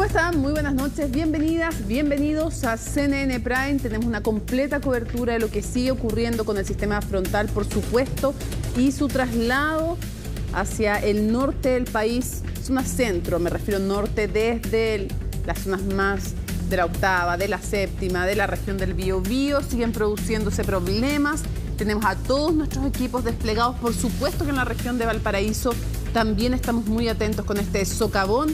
¿Cómo están? Muy buenas noches, bienvenidas, bienvenidos a CNN Prime. Tenemos una completa cobertura de lo que sigue ocurriendo con el sistema frontal, por supuesto, y su traslado hacia el norte del país, zona centro, me refiero norte, desde las zonas más de la octava, de la séptima, de la región del Biobío, siguen produciéndose problemas. Tenemos a todos nuestros equipos desplegados, por supuesto que en la región de Valparaíso también estamos muy atentos con este socavón.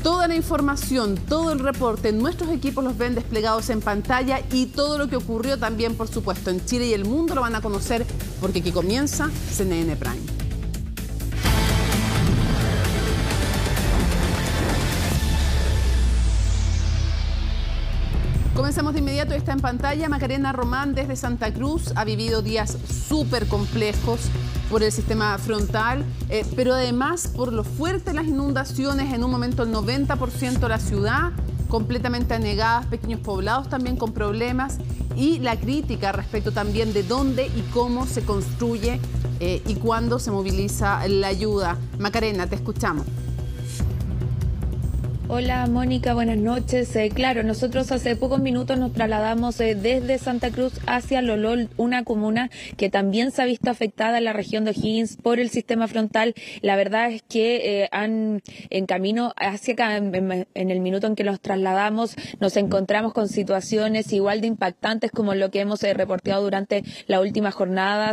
Toda la información, todo el reporte, nuestros equipos los ven desplegados en pantalla y todo lo que ocurrió también, por supuesto, en Chile y el mundo lo van a conocer porque aquí comienza CNN Prime. Comenzamos de inmediato, está en pantalla. Macarena Román desde Santa Cruz ha vivido días súper complejos por el sistema frontal, pero además por lo fuerte de las inundaciones. En un momento el 90% de la ciudad completamente anegadas, pequeños poblados también con problemas, y la crítica respecto también de dónde y cómo se construye y cuándo se moviliza la ayuda. Macarena, te escuchamos. Hola Mónica, buenas noches. Claro, nosotros hace pocos minutos nos trasladamos desde Santa Cruz hacia Lolol, una comuna que también se ha visto afectada en la región de O'Higgins por el sistema frontal. La verdad es que en camino hacia acá, en el minuto en que nos trasladamos, nos encontramos con situaciones igual de impactantes como lo que hemos reporteado durante la última jornada.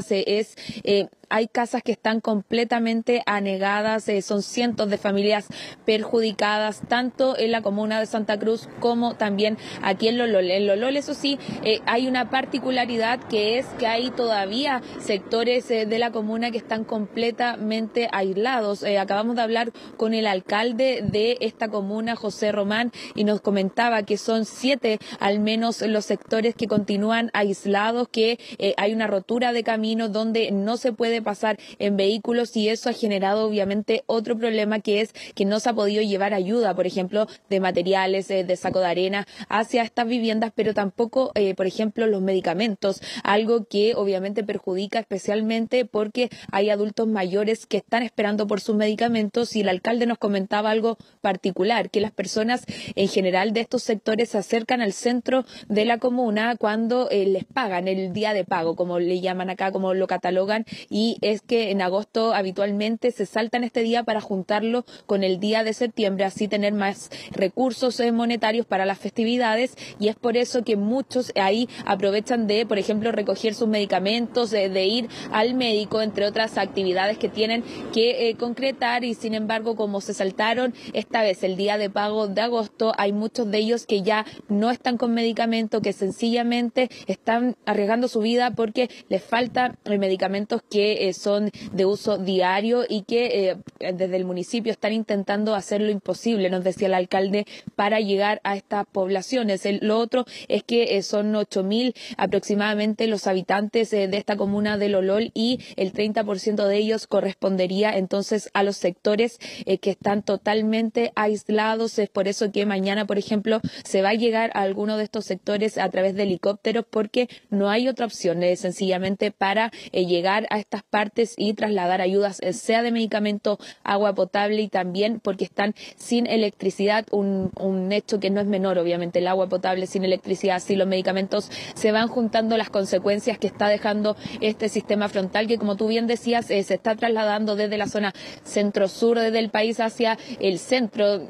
Hay casas que están completamente anegadas, son cientos de familias perjudicadas, tanto en la comuna de Santa Cruz como también aquí en Lolol. En Lolol, eso sí, hay una particularidad, que es que hay todavía sectores de la comuna que están completamente aislados. Acabamos de hablar con el alcalde de esta comuna, José Román, y nos comentaba que son 7 al menos los sectores que continúan aislados, que hay una rotura de caminos donde no se puede pasar en vehículos, y eso ha generado obviamente otro problema, que es que no se ha podido llevar ayuda, por ejemplo, de materiales, de saco de arena hacia estas viviendas, pero tampoco, por ejemplo, los medicamentos, algo que obviamente perjudica especialmente porque hay adultos mayores que están esperando por sus medicamentos, y el alcalde nos comentaba algo particular, que las personas en general de estos sectores se acercan al centro de la comuna cuando les pagan el día de pago, como le llaman acá, como lo catalogan, y es que en agosto habitualmente se saltan este día para juntarlo con el día de septiembre, así tener más recursos monetarios para las festividades, y es por eso que muchos ahí aprovechan de, por ejemplo, recoger sus medicamentos, de ir al médico, entre otras actividades que tienen que concretar. Y sin embargo, como se saltaron esta vez el día de pago de agosto, hay muchos de ellos que ya no están con medicamento, que sencillamente están arriesgando su vida porque les faltan medicamentos que son de uso diario, y que desde el municipio están intentando hacer lo imposible, nos decía el alcalde, para llegar a estas poblaciones. Lo otro es que son 8.000 aproximadamente los habitantes de esta comuna de Lolol, y el 30% de ellos correspondería entonces a los sectores que están totalmente aislados. Es por eso que mañana, por ejemplo, se va a llegar a alguno de estos sectores a través de helicópteros, porque no hay otra opción sencillamente para llegar a estas partes y trasladar ayudas, sea de medicamento, agua potable, y también porque están sin electricidad, un hecho que no es menor, obviamente, el agua potable sin electricidad, sin los medicamentos, se van juntando las consecuencias que está dejando este sistema frontal, que, como tú bien decías, se está trasladando desde la zona centro-sur del país hacia el centro,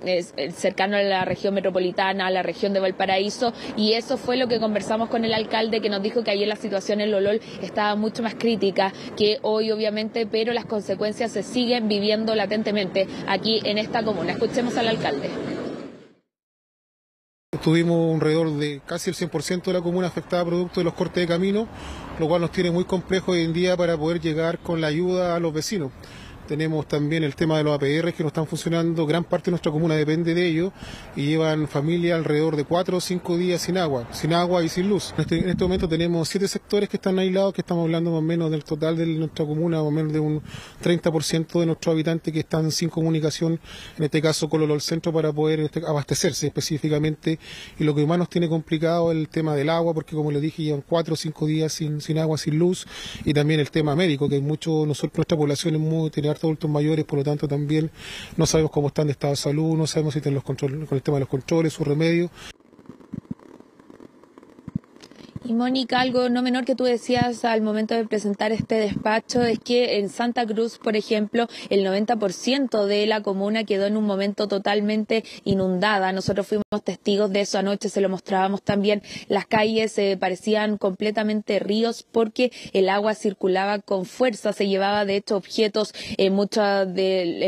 cercano a la región metropolitana, a la región de Valparaíso, y eso fue lo que conversamos con el alcalde, que nos dijo que ayer la situación en Lolol estaba mucho más crítica que hoy, obviamente, pero las consecuencias se siguen viviendo latentemente aquí en esta comuna. Escuchemos al alcalde. Tuvimos alrededor de casi el 100% de la comuna afectada producto de los cortes de camino, lo cual nos tiene muy complejo hoy en día para poder llegar con la ayuda a los vecinos. Tenemos también el tema de los APR que no están funcionando, gran parte de nuestra comuna depende de ello, y llevan familia alrededor de 4 o 5 días sin agua y sin luz. En este momento tenemos 7 sectores que están aislados, que estamos hablando más o menos del total de nuestra comuna, más o menos de un 30% de nuestros habitantes que están sin comunicación, en este caso con Lolol Centro, para poder abastecerse específicamente. Y lo que más nos tiene complicado es el tema del agua, porque como les dije, llevan 4 o 5 días sin agua, sin luz, y también el tema médico, que nuestra población es muy, tiene hartos adultos mayores, por lo tanto también no sabemos cómo están de estado de salud, no sabemos si tienen los controles, con el tema de los controles, sus remedios. Y Mónica, algo no menor que tú decías al momento de presentar este despacho es que en Santa Cruz, por ejemplo, el 90% de la comuna quedó en un momento totalmente inundada. Nosotros fuimos testigos de eso anoche, se lo mostrábamos también. Las calles parecían completamente ríos porque el agua circulaba con fuerza, se llevaba de hecho objetos. En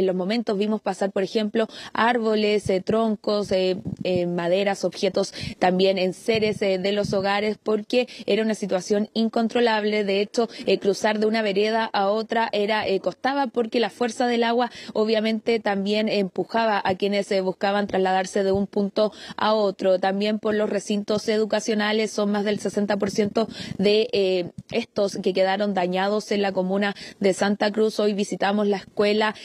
los momentos vimos pasar, por ejemplo, árboles, troncos, maderas, objetos también enseres de los hogares, porque era una situación incontrolable. De hecho, cruzar de una vereda a otra costaba porque la fuerza del agua obviamente también empujaba a quienes buscaban trasladarse de un punto a otro. También por los recintos educacionales, son más del 60% de estos que quedaron dañados en la comuna de Santa Cruz. Hoy visitamos la escuela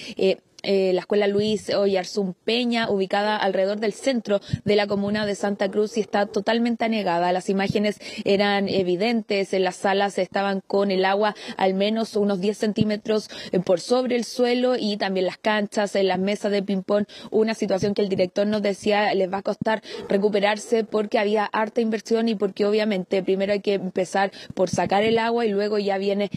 Luis Oyarzún Peña, ubicada alrededor del centro de la comuna de Santa Cruz, y está totalmente anegada. Las imágenes eran evidentes, en las salas estaban con el agua al menos unos 10 centímetros por sobre el suelo, y también las canchas, en las mesas de ping-pong, una situación que el director nos decía les va a costar recuperarse porque había harta inversión y porque obviamente primero hay que empezar por sacar el agua y luego ya viene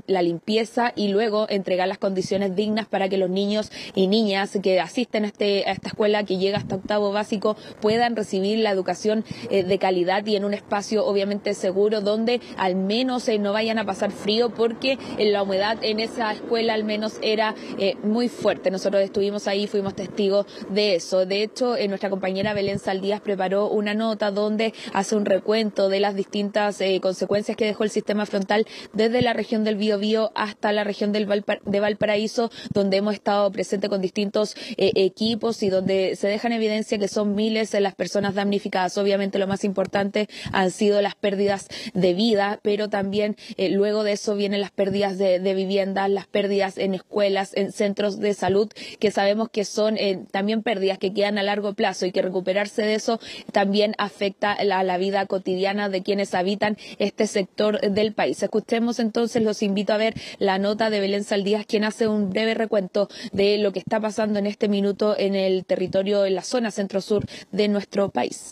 la limpieza y luego entregar las condiciones dignas para que los niños y niñas que asisten a esta escuela que llega hasta octavo básico puedan recibir la educación de calidad y en un espacio obviamente seguro, donde al menos no vayan a pasar frío, porque la humedad en esa escuela al menos era muy fuerte. Nosotros estuvimos ahí, fuimos testigos de eso. De hecho, nuestra compañera Belén Saldías preparó una nota donde hace un recuento de las distintas consecuencias que dejó el sistema frontal desde la región del Biobío hasta la región de Valparaíso, donde hemos estado presente con distintos equipos y donde se deja en evidencia que son miles de las personas damnificadas. Obviamente lo más importante han sido las pérdidas de vida, pero también luego de eso vienen las pérdidas de viviendas, las pérdidas en escuelas, en centros de salud, que sabemos que son también pérdidas que quedan a largo plazo y que recuperarse de eso también afecta a la vida cotidiana de quienes habitan este sector del país. Escuchemos entonces, los invito a ver la nota de Belén Saldías, quien hace un breve recuento de lo que está pasando en este minuto en el territorio, en la zona centro-sur de nuestro país.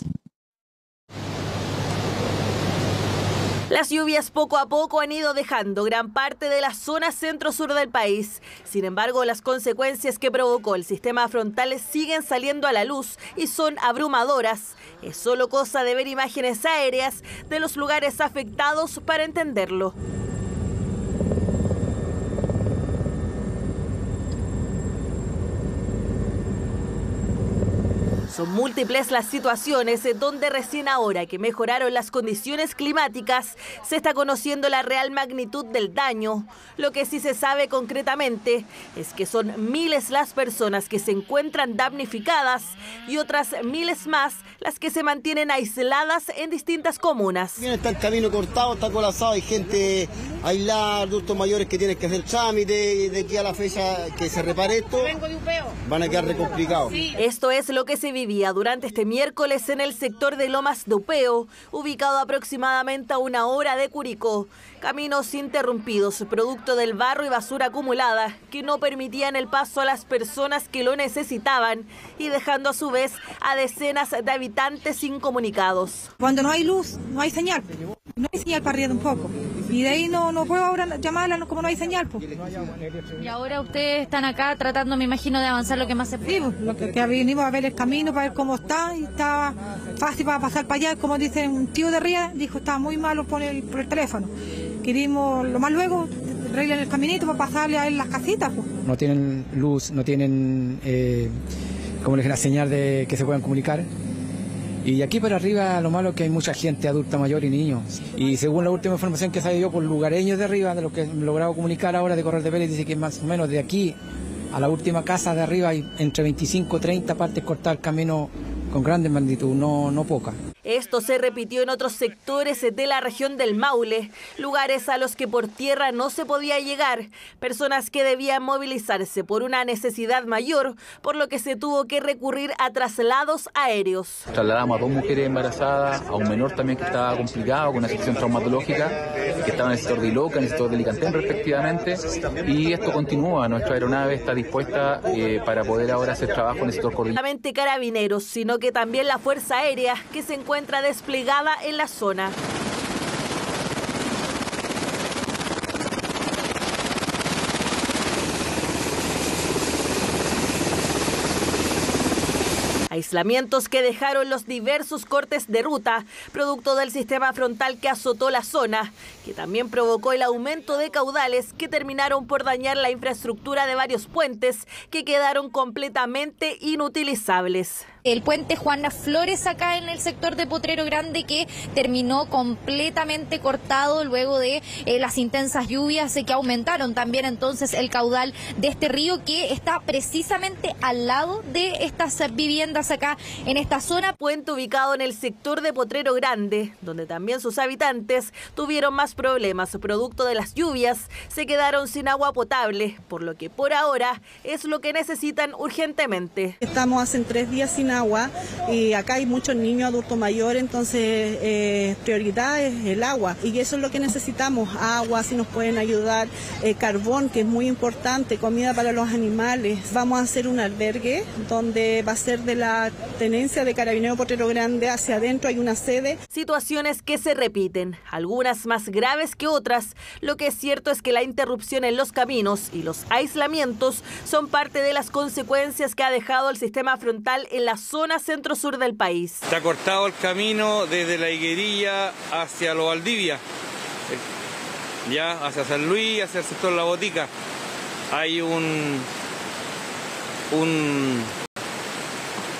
Las lluvias poco a poco han ido dejando gran parte de la zona centro-sur del país. Sin embargo, las consecuencias que provocó el sistema frontal siguen saliendo a la luz y son abrumadoras. Es solo cosa de ver imágenes aéreas de los lugares afectados para entenderlo. Son múltiples las situaciones donde recién ahora que mejoraron las condiciones climáticas se está conociendo la real magnitud del daño. Lo que sí se sabe concretamente es que son miles las personas que se encuentran damnificadas y otras miles más las que se mantienen aisladas en distintas comunas. Está el camino cortado, está colapsado, hay gente aislada, adultos mayores que tienen que hacer trámite, y de aquí a la fecha que se repare esto van a quedar re complicados. Esto es lo que se vivía durante este miércoles en el sector de Lomas de Upeo, ubicado aproximadamente a 1 hora de Curicó. Caminos interrumpidos, producto del barro y basura acumulada, que no permitían el paso a las personas que lo necesitaban y dejando a su vez a decenas de habitantes incomunicados. Cuando no hay luz, no hay señal. No hay señal para arriba tampoco. Y de ahí no puedo ahora llamarla como no hay señal. Pues. Y ahora ustedes están acá tratando, me imagino, de avanzar lo que más se puede. Sí, lo que vinimos a ver el camino, para ver cómo está. Y está fácil para pasar para allá. Como dice un tío de Ría, dijo, está muy malo por el teléfono. Querimos lo más luego arreglar el caminito para pasarle a él las casitas. Pues. No tienen luz, no tienen como les la señal de que se puedan comunicar. Y aquí para arriba lo malo es que hay mucha gente adulta mayor y niños. Y según la última información que salió por lugareños de arriba, de lo que he logrado comunicar ahora de Corral de Pérez, dice que más o menos de aquí a la última casa de arriba hay entre 25 y 30 partes cortadas el camino con grande magnitud, no poca. Esto se repitió en otros sectores de la región del Maule, lugares a los que por tierra no se podía llegar, personas que debían movilizarse por una necesidad mayor, por lo que se tuvo que recurrir a traslados aéreos. Trasladamos a 2 mujeres embarazadas, a un menor también que estaba complicado, con una sección traumatológica, que estaba en el sector de Iloca, en el sector de Licantén respectivamente, y esto continúa. Nuestra aeronave está dispuesta para poder ahora hacer trabajo en el sector coordinado. No solamente Carabineros, sino que también la Fuerza Aérea, que se encuentra desplegada en la zona. Aislamientos que dejaron los diversos cortes de ruta, producto del sistema frontal que azotó la zona, que también provocó el aumento de caudales que terminaron por dañar la infraestructura de varios puentes que quedaron completamente inutilizables. El puente Juana Flores acá en el sector de Potrero Grande, que terminó completamente cortado luego de las intensas lluvias que aumentaron también entonces el caudal de este río, que está precisamente al lado de estas viviendas acá en esta zona. Puente ubicado en el sector de Potrero Grande, donde también sus habitantes tuvieron más problemas producto de las lluvias, se quedaron sin agua potable, por lo que por ahora es lo que necesitan urgentemente. Estamos hace 3 días sin agua y acá hay muchos niños, adultos mayores, entonces prioridad es el agua y eso es lo que necesitamos, agua, si nos pueden ayudar, carbón, que es muy importante, comida para los animales. Vamos a hacer un albergue donde va a ser de la tenencia de Carabineros Potrero Grande, hacia adentro hay una sede. Situaciones que se repiten, algunas más graves que otras. Lo que es cierto es que la interrupción en los caminos y los aislamientos son parte de las consecuencias que ha dejado el sistema frontal en la zona centro-sur del país. Está cortado el camino desde la Higuerilla hacia Los Valdivia, ya hacia San Luis, hacia el sector La Botica. Hay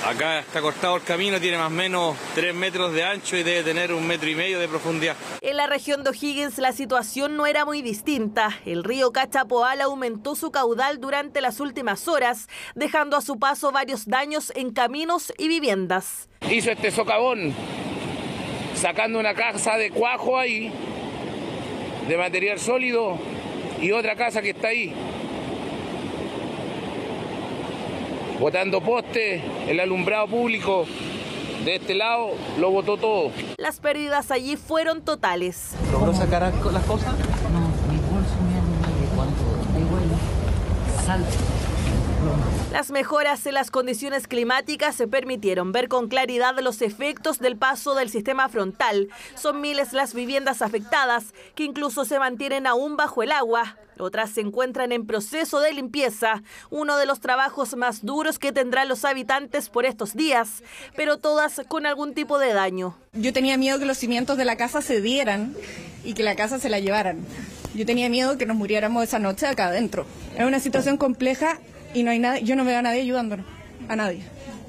acá está cortado el camino, tiene más o menos 3 metros de ancho y debe tener 1,5 metros de profundidad. En la región de O'Higgins la situación no era muy distinta. El río Cachapoal aumentó su caudal durante las últimas horas, dejando a su paso varios daños en caminos y viviendas. Hizo este socavón, sacando una casa de cuajo ahí, de material sólido, y otra casa que está ahí, botando postes, el alumbrado público de este lado lo botó todo. Las pérdidas allí fueron totales. ¿Logró sacar las cosas? No, mi bolso me animé cuando llegó el salto. Las mejoras en las condiciones climáticas se permitieron ver con claridad los efectos del paso del sistema frontal. Son miles las viviendas afectadas, que incluso se mantienen aún bajo el agua. Otras se encuentran en proceso de limpieza, uno de los trabajos más duros que tendrán los habitantes por estos días, pero todas con algún tipo de daño. Yo tenía miedo que los cimientos de la casa se dieran y que la casa se la llevaran. Yo tenía miedo que nos muriéramos esa noche acá adentro. Es una situación compleja y no hay nada, yo no veo a nadie ayudándonos, a nadie.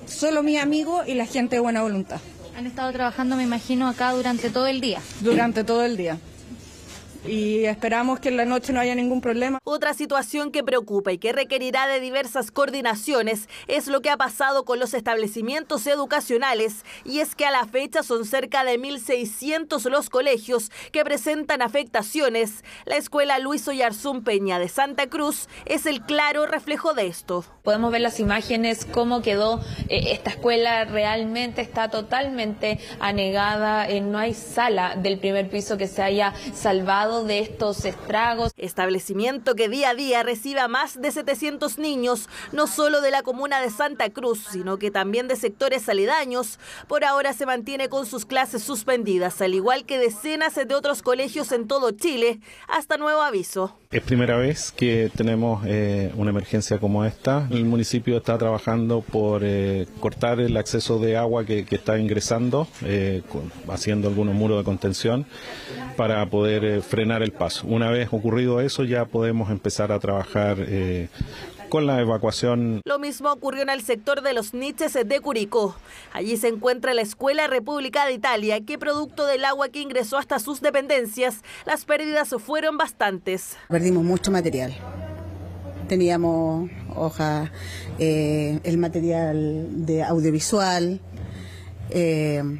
Solo mis amigos y la gente de buena voluntad. Han estado trabajando, me imagino, acá durante todo el día. Durante todo el día. Y esperamos que en la noche no haya ningún problema. Otra situación que preocupa y que requerirá de diversas coordinaciones es lo que ha pasado con los establecimientos educacionales, y es que a la fecha son cerca de 1.600 los colegios que presentan afectaciones. La escuela Luis Oyarzún Peña de Santa Cruz es el claro reflejo de esto. Podemos ver las imágenes, cómo quedó esta escuela, realmente está totalmente anegada, no hay sala del primer piso que se haya salvado de estos estragos. Establecimiento que día a día recibe a más de 700 niños, no solo de la comuna de Santa Cruz, sino que también de sectores aledaños. Por ahora se mantiene con sus clases suspendidas, al igual que decenas de otros colegios en todo Chile, hasta nuevo aviso. Es primera vez que tenemos una emergencia como esta. El municipio está trabajando por cortar el acceso de agua que está ingresando, haciendo algunos muros de contención para poder frenar el paso. Una vez ocurrido eso, ya podemos empezar a trabajar con la evacuación. Lo mismo ocurrió en el sector de los niches de Curicó. Allí se encuentra la Escuela República de Italia, que producto del agua que ingresó hasta sus dependencias, las pérdidas fueron bastantes. Perdimos mucho material. Teníamos hojas, el material de audiovisual,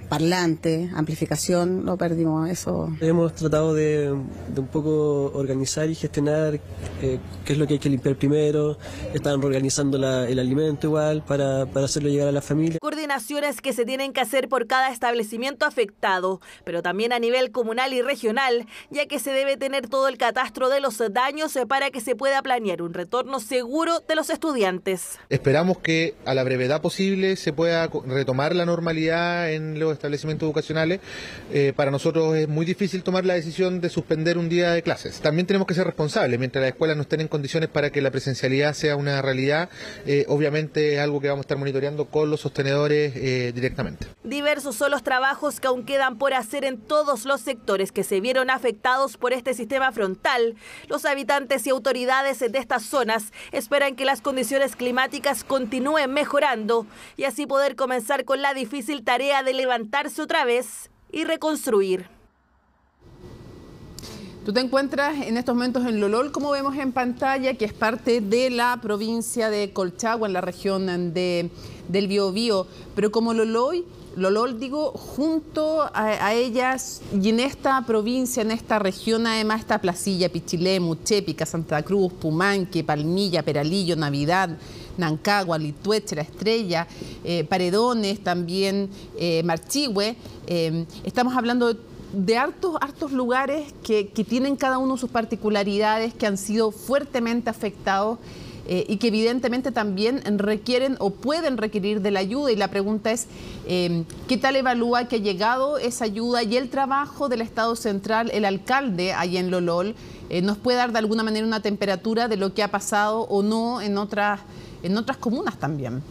parlante, amplificación, lo perdimos eso. Hemos tratado de un poco organizar y gestionar qué es lo que hay que limpiar primero. Están reorganizando el alimento igual para hacerlo llegar a la familia. Coordinaciones que se tienen que hacer por cada establecimiento afectado, pero también a nivel comunal y regional, ya que se debe tener todo el catastro de los daños para que se pueda planear un retorno seguro de los estudiantes. Esperamos que a la brevedad posible se pueda retomar la normalidad en los establecimientos educacionales. Para nosotros es muy difícil tomar la decisión de suspender un día de clases. También tenemos que ser responsables. Mientras las escuelas no estén en condiciones para que la presencialidad sea una realidad, obviamente es algo que vamos a estar monitoreando con los sostenedores directamente. Diversos son los trabajos que aún quedan por hacer en todos los sectores que se vieron afectados por este sistema frontal. Los habitantes y autoridades de estas zonas esperan que las condiciones climáticas continúen mejorando y así poder comenzar con la difícil tarea de levantarse otra vez y reconstruir. Tú te encuentras en estos momentos en Lolol, como vemos en pantalla, que es parte de la provincia de Colchagua, en la región del Biobío, pero como Lolol, junto a ellas y en esta provincia, en esta región, además está Placilla, Pichilemu, Chépica, Santa Cruz, Pumanque, Palmilla, Peralillo, Navidad, Nancagua, Litueche, La Estrella, Paredones, también Marchihue. Estamos hablando de hartos lugares que tienen cada uno sus particularidades, que han sido fuertemente afectados y que evidentemente también requieren o pueden requerir de la ayuda. Y la pregunta es, ¿qué tal evalúa que ha llegado esa ayuda y el trabajo del Estado Central? El alcalde allá en Lolol nos puede dar de alguna manera una temperatura de lo que ha pasado o no en otras comunas también.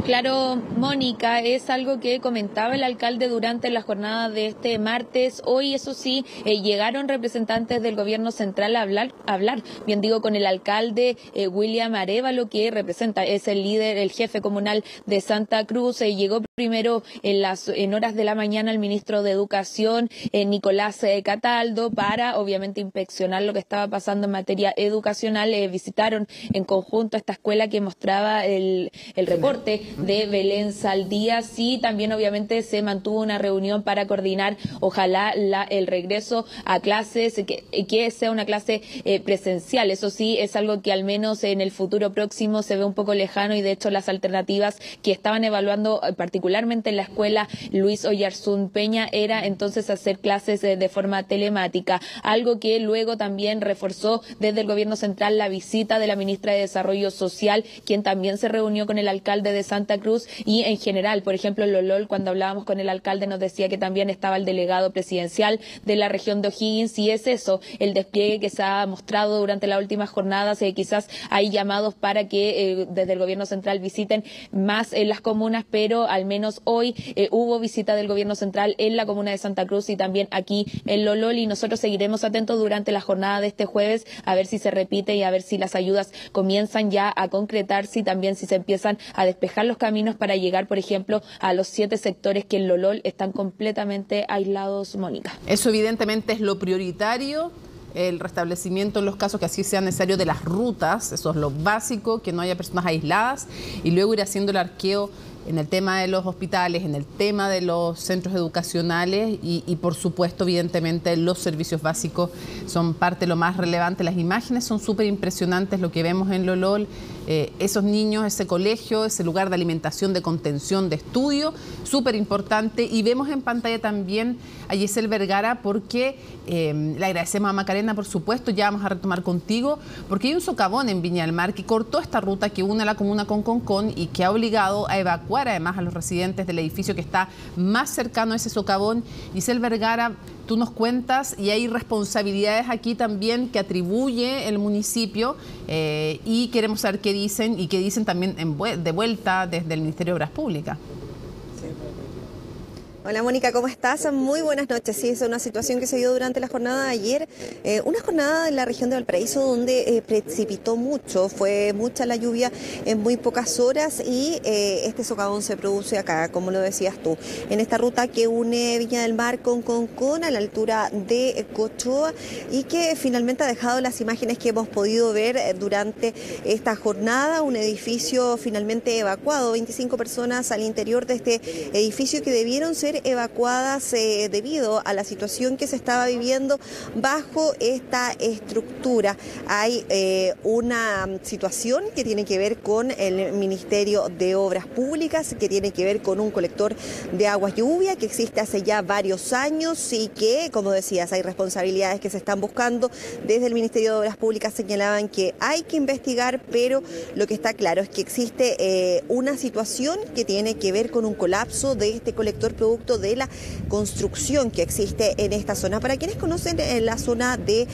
Claro, Mónica, es algo que comentaba el alcalde durante la jornada de este martes. Hoy, eso sí, llegaron representantes del gobierno central a hablar, bien digo, con el alcalde William Arévalo, que representa, es el líder, el jefe comunal de Santa Cruz. Llegó primero en horas de la mañana el ministro de Educación, Nicolás Cataldo, para obviamente inspeccionar lo que estaba pasando en materia educacional. Visitaron en conjunto esta escuela que mostraba el reporte de Belén Saldías. Sí, también obviamente se mantuvo una reunión para coordinar, ojalá, el regreso a clases, que sea una clase presencial. Eso sí, es algo que al menos en el futuro próximo se ve un poco lejano, y de hecho las alternativas que estaban evaluando particularmente en la escuela Luis Oyarzún Peña era entonces hacer clases de forma telemática, algo que luego también reforzó desde el gobierno central la visita de la ministra de Desarrollo Social, quien también se reunió con el alcalde de Santa Cruz. Y en general, por ejemplo, en Lolol, cuando hablábamos con el alcalde, nos decía que también estaba el delegado presidencial de la región de O'Higgins, y es eso, el despliegue que se ha mostrado durante las últimas jornadas. Quizás hay llamados para que desde el gobierno central visiten más en las comunas, pero al menos hoy hubo visita del gobierno central en la comuna de Santa Cruz y también aquí en Lolol, y nosotros seguiremos atentos durante la jornada de este jueves a ver si se repite y a ver si las ayudas comienzan ya a concretarse, y también si se empiezan a despejar los caminos para llegar, por ejemplo, a los 7 sectores que en Lolol están completamente aislados, Mónica. Eso evidentemente es lo prioritario, el restablecimiento en los casos que así sea necesario de las rutas, eso es lo básico, que no haya personas aisladas, y luego ir haciendo el arqueo en el tema de los hospitales, en el tema de los centros educacionales y por supuesto, evidentemente, los servicios básicos son parte de lo más relevante. Las imágenes son súper impresionantes, lo que vemos en Lolol, esos niños, ese colegio, ese lugar de alimentación, de contención, de estudio, súper importante. Y vemos en pantalla también a Giselle Vergara, porque le agradecemos a Macarena, por supuesto, ya vamos a retomar contigo, porque hay un socavón en Viña del Mar que cortó esta ruta que une a la comuna con Concón y que ha obligado a evacuar además a los residentes del edificio que está más cercano a ese socavón. Giselle Vergara, tú nos cuentas, y hay responsabilidades aquí también que atribuye el municipio, y queremos saber qué dicen, y qué dicen también de vuelta desde el Ministerio de Obras Públicas. Hola Mónica, ¿cómo estás? Muy buenas noches. Sí, es una situación que se dio durante la jornada de ayer, una jornada en la región de Valparaíso donde precipitó mucho, fue mucha la lluvia en muy pocas horas y este socavón se produce acá, como lo decías tú, en esta ruta que une Viña del Mar con Concón a la altura de Cochoa y que finalmente ha dejado las imágenes que hemos podido ver durante esta jornada, un edificio finalmente evacuado, 25 personas al interior de este edificio que debieron ser evacuadas debido a la situación que se estaba viviendo bajo esta estructura. Hay una situación que tiene que ver con el Ministerio de Obras Públicas, que tiene que ver con un colector de aguas lluvia que existe hace ya varios años y que, como decías, hay responsabilidades que se están buscando. Desde el Ministerio de Obras Públicas señalaban que hay que investigar, pero lo que está claro es que existe una situación que tiene que ver con un colapso de este colector producto de la construcción que existe en esta zona. Para quienes conocen la zona de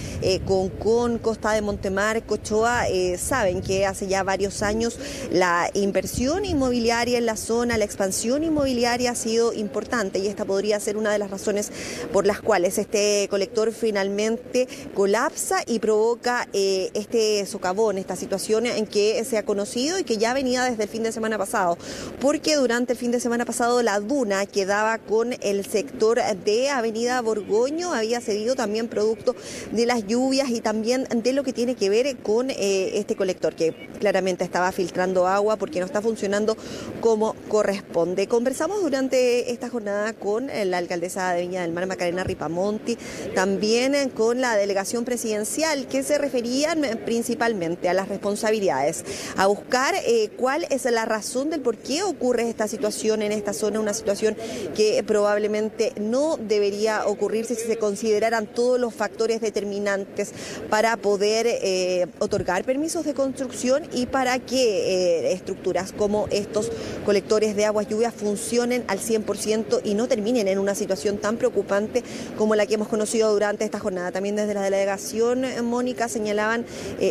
Concón, Costa de Montemar, Cochoa, saben que hace ya varios años la inversión inmobiliaria en la zona, la expansión inmobiliaria ha sido importante y esta podría ser una de las razones por las cuales este colector finalmente colapsa y provoca este socavón, esta situación en que se ha conocido y que ya venía desde el fin de semana pasado, porque durante el fin de semana pasado la duna que daba con el sector de Avenida Borgoño había cedido también producto de las lluvias y también de lo que tiene que ver con este colector que claramente estaba filtrando agua porque no está funcionando como corresponde. Conversamos durante esta jornada con la alcaldesa de Viña del Mar, Macarena Ripamonti, también con la delegación presidencial que se referían principalmente a las responsabilidades, a buscar cuál es la razón del por qué ocurre esta situación en esta zona, una situación que probablemente no debería ocurrirse si se consideraran todos los factores determinantes para poder otorgar permisos de construcción y para que estructuras como estos colectores de aguas lluvias funcionen al 100% y no terminen en una situación tan preocupante como la que hemos conocido durante esta jornada. También desde la delegación, Mónica, señalaban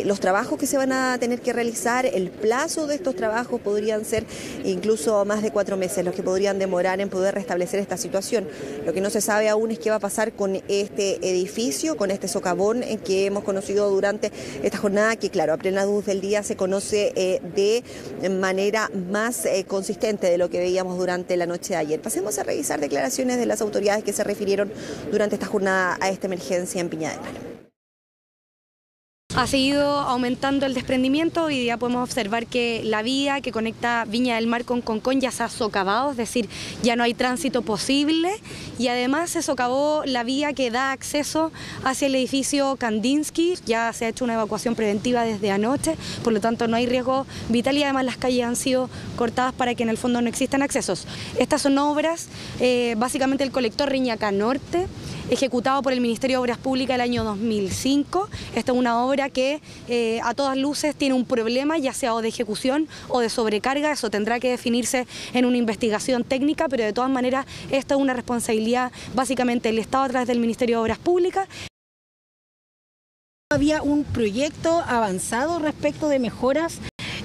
los trabajos que se van a tener que realizar, el plazo de estos trabajos podrían ser incluso más de 4 meses los que podrían demorar en poder restablecer esta situación. Lo que no se sabe aún es qué va a pasar con este edificio, con este socavón que hemos conocido durante esta jornada, que claro, a plena luz del día se conoce de manera más consistente de lo que veíamos durante la noche de ayer. Pasemos a revisar declaraciones de las autoridades que se refirieron durante esta jornada a esta emergencia en Viña del Mar. Ha seguido aumentando el desprendimiento. Hoy día podemos observar que la vía que conecta Viña del Mar con Concón ya se ha socavado, es decir, ya no hay tránsito posible y además se socavó la vía que da acceso hacia el edificio Kandinsky. Ya se ha hecho una evacuación preventiva desde anoche, por lo tanto no hay riesgo vital y además las calles han sido cortadas para que en el fondo no existan accesos. Estas son obras, básicamente el colector Riñaca Norte, ejecutado por el Ministerio de Obras Públicas el año 2005. Esta es una obra que a todas luces tiene un problema, ya sea o de ejecución o de sobrecarga. Eso tendrá que definirse en una investigación técnica, pero de todas maneras esta es una responsabilidad básicamente del Estado a través del Ministerio de Obras Públicas. Había un proyecto avanzado respecto de mejoras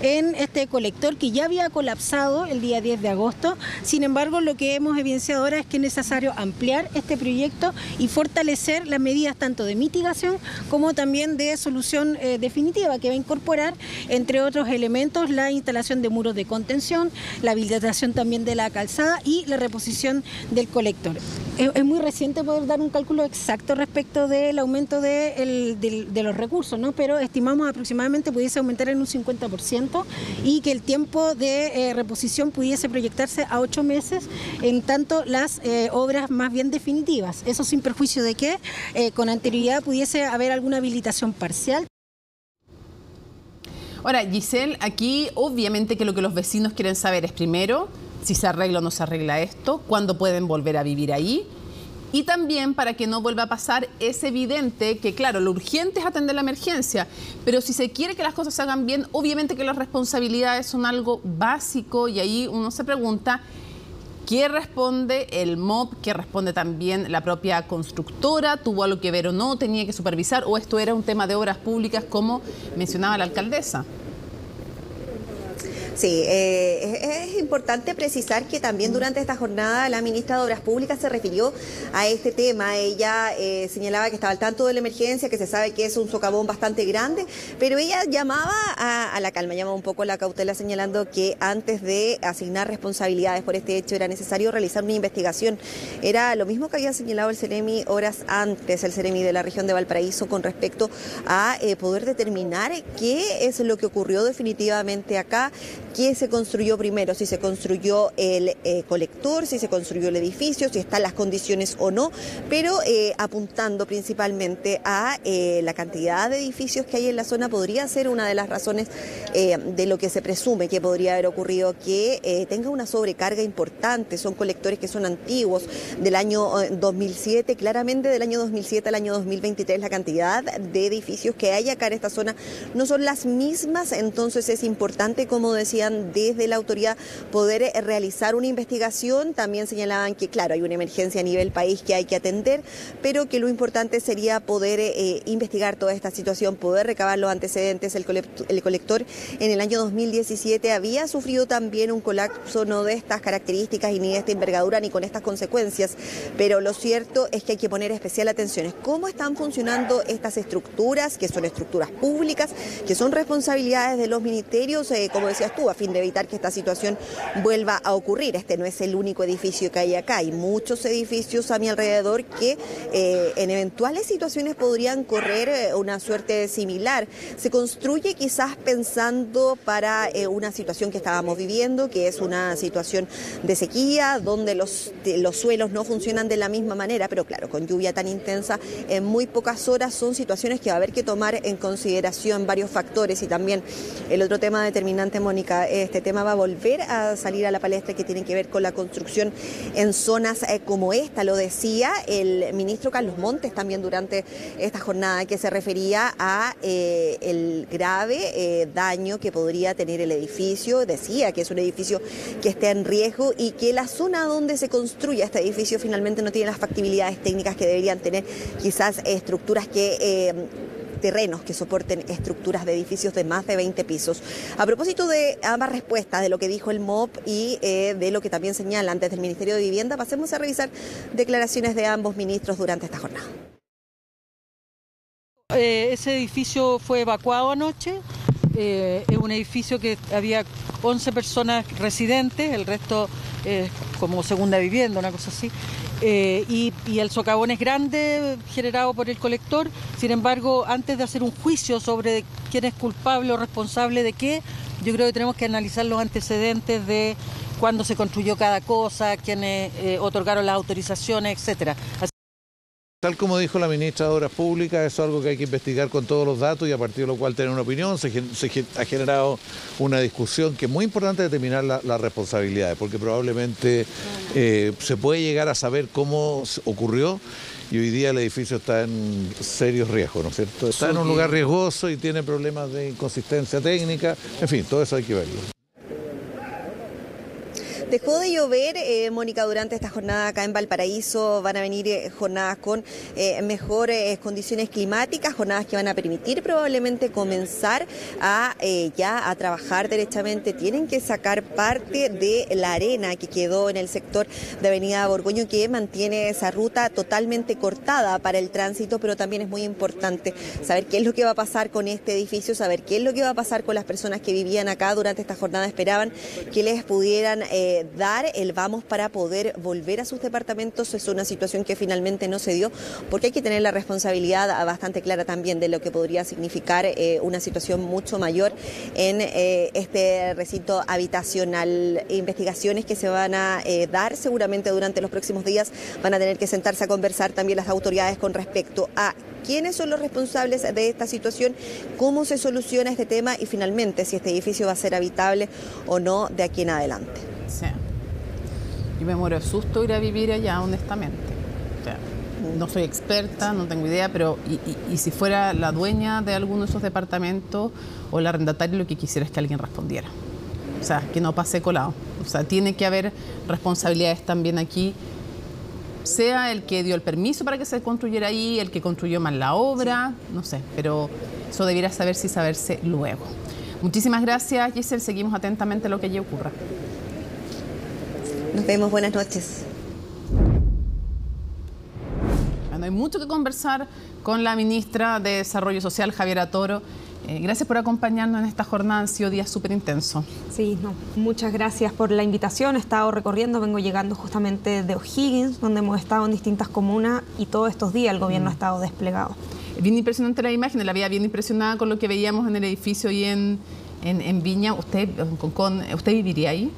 en este colector que ya había colapsado el día 10 de agosto. Sin embargo, lo que hemos evidenciado ahora es que es necesario ampliar este proyecto y fortalecer las medidas tanto de mitigación como también de solución definitiva, que va a incorporar, entre otros elementos, la instalación de muros de contención, la habilitación también de la calzada y la reposición del colector. Es muy reciente poder dar un cálculo exacto respecto del aumento de los recursos, ¿no? Pero estimamos aproximadamente pudiese aumentar en un 50%. Y que el tiempo de reposición pudiese proyectarse a 8 meses, en tanto las obras más bien definitivas. Eso sin perjuicio de que con anterioridad pudiese haber alguna habilitación parcial. Ahora, Giselle, aquí obviamente que lo que los vecinos quieren saber es primero si se arregla o no se arregla esto, cuándo pueden volver a vivir ahí. Y también, para que no vuelva a pasar, es evidente que, claro, lo urgente es atender la emergencia, pero si se quiere que las cosas se hagan bien, obviamente que las responsabilidades son algo básico y ahí uno se pregunta ¿qué responde el MOP? ¿Qué responde también la propia constructora? ¿Tuvo algo que ver o no? ¿Tenía que supervisar? ¿O esto era un tema de obras públicas como mencionaba la alcaldesa? Sí, es importante precisar que también durante esta jornada la ministra de Obras Públicas se refirió a este tema. Ella señalaba que estaba al tanto de la emergencia, que se sabe que es un socavón bastante grande, pero ella llamaba a la calma, llamaba un poco a la cautela, señalando que antes de asignar responsabilidades por este hecho era necesario realizar una investigación. Era lo mismo que había señalado el Ceremi horas antes, el Ceremi de la región de Valparaíso, con respecto a poder determinar qué es lo que ocurrió definitivamente acá, qué se construyó primero, si se construyó el colector, si se construyó el edificio, si están las condiciones o no, pero apuntando principalmente a la cantidad de edificios que hay en la zona. Podría ser una de las razones de lo que se presume que podría haber ocurrido, que tenga una sobrecarga importante. Son colectores que son antiguos, del año 2007, claramente del año 2007 al año 2023 la cantidad de edificios que hay acá en esta zona no son las mismas, entonces es importante, como decían desde la autoridad, poder realizar una investigación. También señalaban que, claro, hay una emergencia a nivel país que hay que atender, pero que lo importante sería poder investigar toda esta situación, poder recabar los antecedentes. El colector en el año 2017 había sufrido también un colapso, no de estas características y ni de esta envergadura ni con estas consecuencias, pero lo cierto es que hay que poner especial atención en cómo están funcionando estas estructuras, que son estructuras públicas, que son responsabilidades de los ministerios, como decías tú, a fin de evitar que esta situación vuelva a ocurrir. Este no es el único edificio que hay acá, hay muchos edificios a mi alrededor que en eventuales situaciones podrían correr una suerte similar. Se construye quizás pensando para una situación que estábamos viviendo, que es una situación de sequía, donde los suelos no funcionan de la misma manera, pero claro, con lluvia tan intensa en muy pocas horas son situaciones que va a haber que tomar en consideración varios factores. Y también el otro tema determinante, Mónica, este tema va a volver a salir a la palestra, que tiene que ver con la construcción en zonas como esta. Lo decía el ministro Carlos Montes también durante esta jornada, que se refería a el grave daño que podría tener el edificio. Decía que es un edificio que está en riesgo y que la zona donde se construye este edificio finalmente no tiene las factibilidades técnicas que deberían tener, quizás estructuras terrenos que soporten estructuras de edificios de más de 20 pisos. A propósito de ambas respuestas, de lo que dijo el MOP y de lo que también señalan desde el Ministerio de Vivienda, pasemos a revisar declaraciones de ambos ministros durante esta jornada. Ese edificio fue evacuado anoche. Es un edificio que había 11 personas residentes, el resto como segunda vivienda, una cosa así. Y el socavón es grande, generado por el colector. Sin embargo, antes de hacer un juicio sobre quién es culpable o responsable de qué, yo creo que tenemos que analizar los antecedentes de cuándo se construyó cada cosa, quiénes otorgaron las autorizaciones, etcétera. Tal como dijo la ministra de Obras Públicas, eso es algo que hay que investigar con todos los datos y a partir de lo cual tener una opinión. Se ha generado una discusión que es muy importante determinar las responsabilidades, porque probablemente se puede llegar a saber cómo ocurrió y hoy día el edificio está en serios riesgos, ¿no es cierto? Está en un lugar riesgoso y tiene problemas de inconsistencia técnica, en fin, todo eso hay que verlo. Dejó de llover, Mónica, durante esta jornada acá en Valparaíso. Van a venir jornadas con mejores condiciones climáticas, jornadas que van a permitir probablemente comenzar ya a trabajar derechamente. Tienen que sacar parte de la arena que quedó en el sector de Avenida Borgoño, que mantiene esa ruta totalmente cortada para el tránsito, pero también es muy importante saber qué es lo que va a pasar con este edificio, saber qué es lo que va a pasar con las personas que vivían acá durante esta jornada. Esperaban que les pudieran dar el vamos para poder volver a sus departamentos. Es una situación que finalmente no se dio, porque hay que tener la responsabilidad bastante clara también de lo que podría significar una situación mucho mayor en este recinto habitacional. Investigaciones que se van a dar seguramente durante los próximos días. Van a tener que sentarse a conversar también las autoridades con respecto a quiénes son los responsables de esta situación, cómo se soluciona este tema y finalmente si este edificio va a ser habitable o no de aquí en adelante. Sí. Yo me muero de susto ir a vivir allá, honestamente. O sea, no soy experta, no tengo idea, pero y si fuera la dueña de alguno de esos departamentos o el arrendatario, lo que quisiera es que alguien respondiera. O sea, que no pase colado. O sea, tiene que haber responsabilidades también aquí, sea el que dio el permiso para que se construyera ahí, el que construyó mal la obra, no sé, pero eso debiera saberse luego. Muchísimas gracias, Giselle. Seguimos atentamente lo que allí ocurra. Nos vemos, buenas noches. Bueno, hay mucho que conversar con la ministra de Desarrollo Social, Javiera Toro. Gracias por acompañarnos en esta jornada, han sido días súper intensos. Sí, no, muchas gracias por la invitación. He estado recorriendo, vengo llegando justamente de O'Higgins, donde hemos estado en distintas comunas y todos estos días el gobierno ha estado desplegado. Bien impresionante la imagen, la veía bien impresionada con lo que veíamos en el edificio y en Viña. ¿Usted viviría ahí?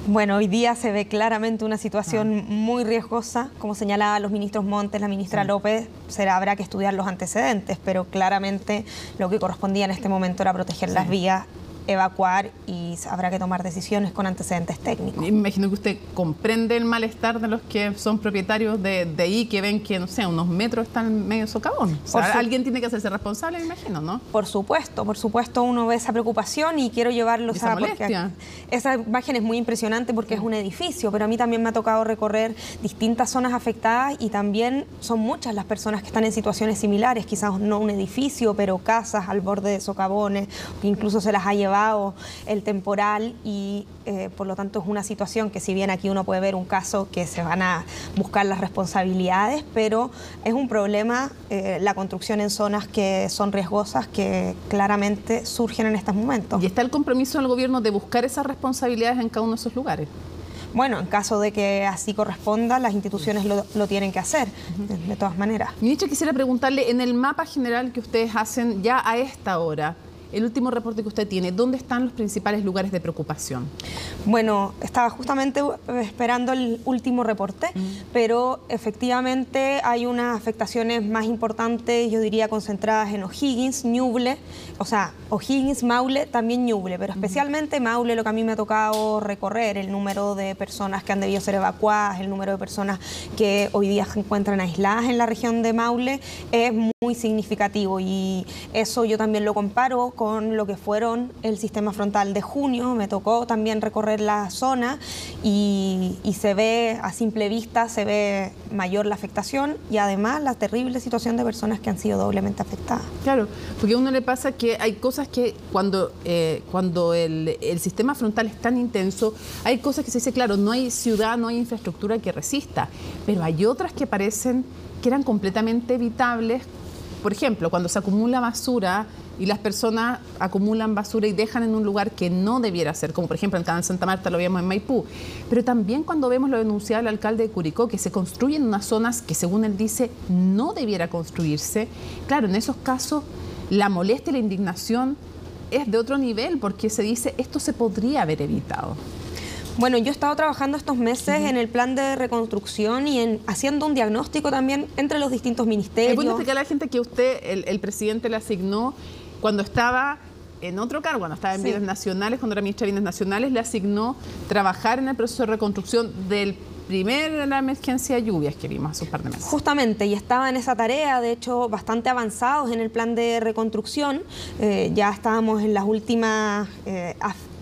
Bueno, hoy día se ve claramente una situación muy riesgosa, como señalaban los ministros Montes, la ministra López, habrá que estudiar los antecedentes, pero claramente lo que correspondía en este momento era proteger las vías, evacuar y habrá que tomar decisiones con antecedentes técnicos. Me imagino que usted comprende el malestar de los que son propietarios de ahí, que ven que, no sé, unos metros están medio socavón. O sea, alguien tiene que hacerse responsable, me imagino, ¿no? Por supuesto, uno ve esa preocupación y quiero llevarlos a... Porque esa imagen es muy impresionante porque es un edificio, pero a mí también me ha tocado recorrer distintas zonas afectadas y también son muchas las personas que están en situaciones similares, quizás no un edificio, pero casas al borde de socavones, que incluso se las ha llevado el temporal y por lo tanto es una situación que, si bien aquí uno puede ver un caso que se van a buscar las responsabilidades, pero es un problema la construcción en zonas que son riesgosas, que claramente surgen en estos momentos. ¿Y está el compromiso del gobierno de buscar esas responsabilidades en cada uno de esos lugares? Bueno, en caso de que así corresponda, las instituciones lo tienen que hacer, de todas maneras. Ministra, quisiera preguntarle, en el mapa general que ustedes hacen ya a esta hora, el último reporte que usted tiene, ¿dónde están los principales lugares de preocupación? Bueno, estaba justamente esperando el último reporte, pero efectivamente hay unas afectaciones más importantes, yo diría concentradas en O'Higgins, Ñuble, o sea, O'Higgins, Maule, también Ñuble, pero especialmente Maule, lo que a mí me ha tocado recorrer, el número de personas que han debido ser evacuadas, el número de personas que hoy día se encuentran aisladas en la región de Maule, es muy significativo y eso yo también lo comparo con lo que fueron el sistema frontal de junio. Me tocó también recorrer la zona y se ve, a simple vista, se ve mayor la afectación y además la terrible situación de personas que han sido doblemente afectadas. Claro, porque a uno le pasa que hay cosas que cuando el sistema frontal es tan intenso, hay cosas que se dice, claro, no hay ciudad, no hay infraestructura que resista, pero hay otras que parecen que eran completamente evitables. Por ejemplo, cuando se acumula basura y las personas acumulan basura y dejan en un lugar que no debiera ser, como por ejemplo en el Canal Santa Marta, lo vimos en Maipú, pero también cuando vemos lo denunciado el alcalde de Curicó, que se construyen unas zonas que, según él dice, no debiera construirse. Claro, en esos casos la molestia y la indignación es de otro nivel, porque se dice, esto se podría haber evitado. Bueno, yo he estado trabajando estos meses en el plan de reconstrucción y haciendo un diagnóstico también entre los distintos ministerios. ¿Puede explicar a la gente que usted, el presidente, le asignó cuando estaba en otro cargo, cuando estaba en Bienes Nacionales, cuando era ministra de Bienes Nacionales, le asignó trabajar en el proceso de reconstrucción de la emergencia de lluvias que vimos hace un par de meses? Justamente, y estaba en esa tarea, de hecho, bastante avanzados en el plan de reconstrucción. Ya estábamos en las últimas...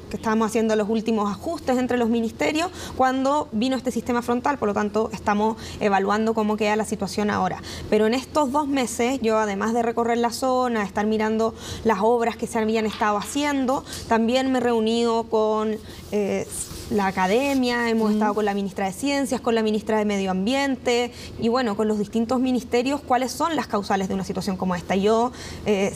que estábamos haciendo los últimos ajustes entre los ministerios cuando vino este sistema frontal, por lo tanto estamos evaluando cómo queda la situación ahora. Pero en estos 2 meses, yo además de recorrer la zona, estar mirando las obras que se habían estado haciendo, también me he reunido con la academia, hemos estado con la ministra de Ciencias, con la ministra de Medio Ambiente y bueno, con los distintos ministerios, cuáles son las causales de una situación como esta. Yo,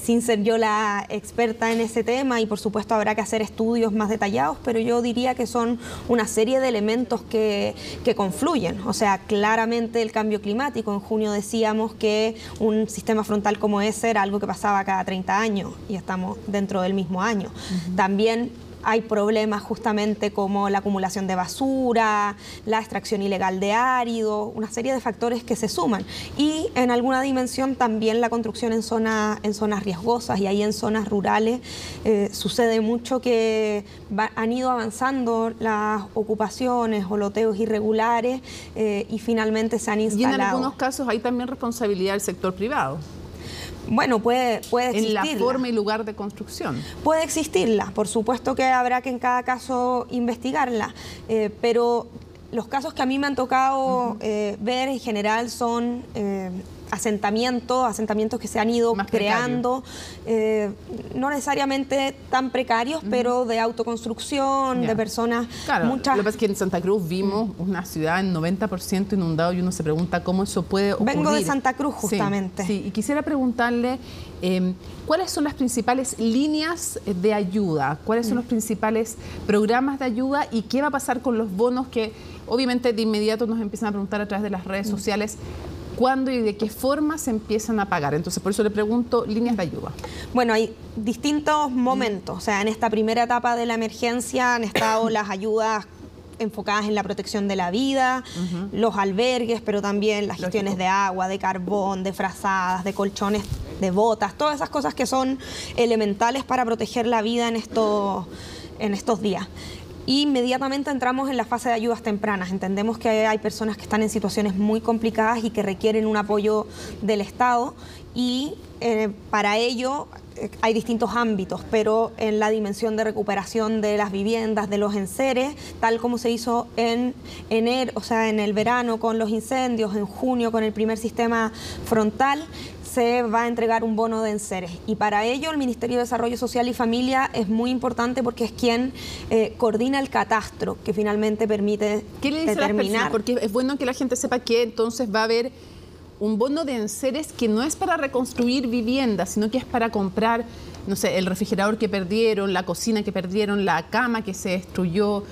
sin ser yo la experta en ese tema, y por supuesto habrá que hacer estudios más detallados, pero yo diría que son una serie de elementos que confluyen. O sea, claramente el cambio climático. En junio decíamos que un sistema frontal como ese era algo que pasaba cada 30 años y estamos dentro del mismo año. También hay problemas justamente como la acumulación de basura, la extracción ilegal de árido, una serie de factores que se suman. Y en alguna dimensión también la construcción en zonas riesgosas, y ahí en zonas rurales sucede mucho que han ido avanzando las ocupaciones o loteos irregulares y finalmente se han instalado. Y en algunos casos hay también responsabilidad del sector privado. Bueno, puede existirla. En la forma y lugar de construcción. Puede existirla, por supuesto que habrá que en cada caso investigarla, pero los casos que a mí me han tocado ver en general son asentamientos que se han ido creando, no necesariamente tan precarios, pero de autoconstrucción, de personas... Claro, muchas... lo que pasa es que en Santa Cruz vimos una ciudad en 90% inundado y uno se pregunta cómo eso puede ocurrir. Vengo de Santa Cruz, justamente. Sí, y quisiera preguntarle cuáles son las principales líneas de ayuda, cuáles son los principales programas de ayuda y qué va a pasar con los bonos que obviamente de inmediato nos empiezan a preguntar a través de las redes sociales cuándo y de qué forma se empiezan a pagar. Entonces, por eso le pregunto, líneas de ayuda. Bueno, hay distintos momentos. O sea, en esta primera etapa de la emergencia han estado las ayudas enfocadas en la protección de la vida, los albergues, pero también las gestiones de agua, de carbón, de frazadas, de colchones, de botas, todas esas cosas que son elementales para proteger la vida en estos días. Inmediatamente entramos en la fase de ayudas tempranas. Entendemos que hay personas que están en situaciones muy complicadas y que requieren un apoyo del Estado y para ello hay distintos ámbitos, pero en la dimensión de recuperación de las viviendas, de los enseres, tal como se hizo en enero, o sea, en el verano con los incendios, en junio con el primer sistema frontal, se va a entregar un bono de enseres. Y para ello el Ministerio de Desarrollo Social y Familia es muy importante porque es quien coordina el catastro que finalmente permite ¿Qué le dice determinar? A las personas? Porque es bueno que la gente sepa que entonces va a haber un bono de enseres que no es para reconstruir viviendas, sino que es para comprar, no sé, el refrigerador que perdieron, la cocina que perdieron, la cama que se destruyó,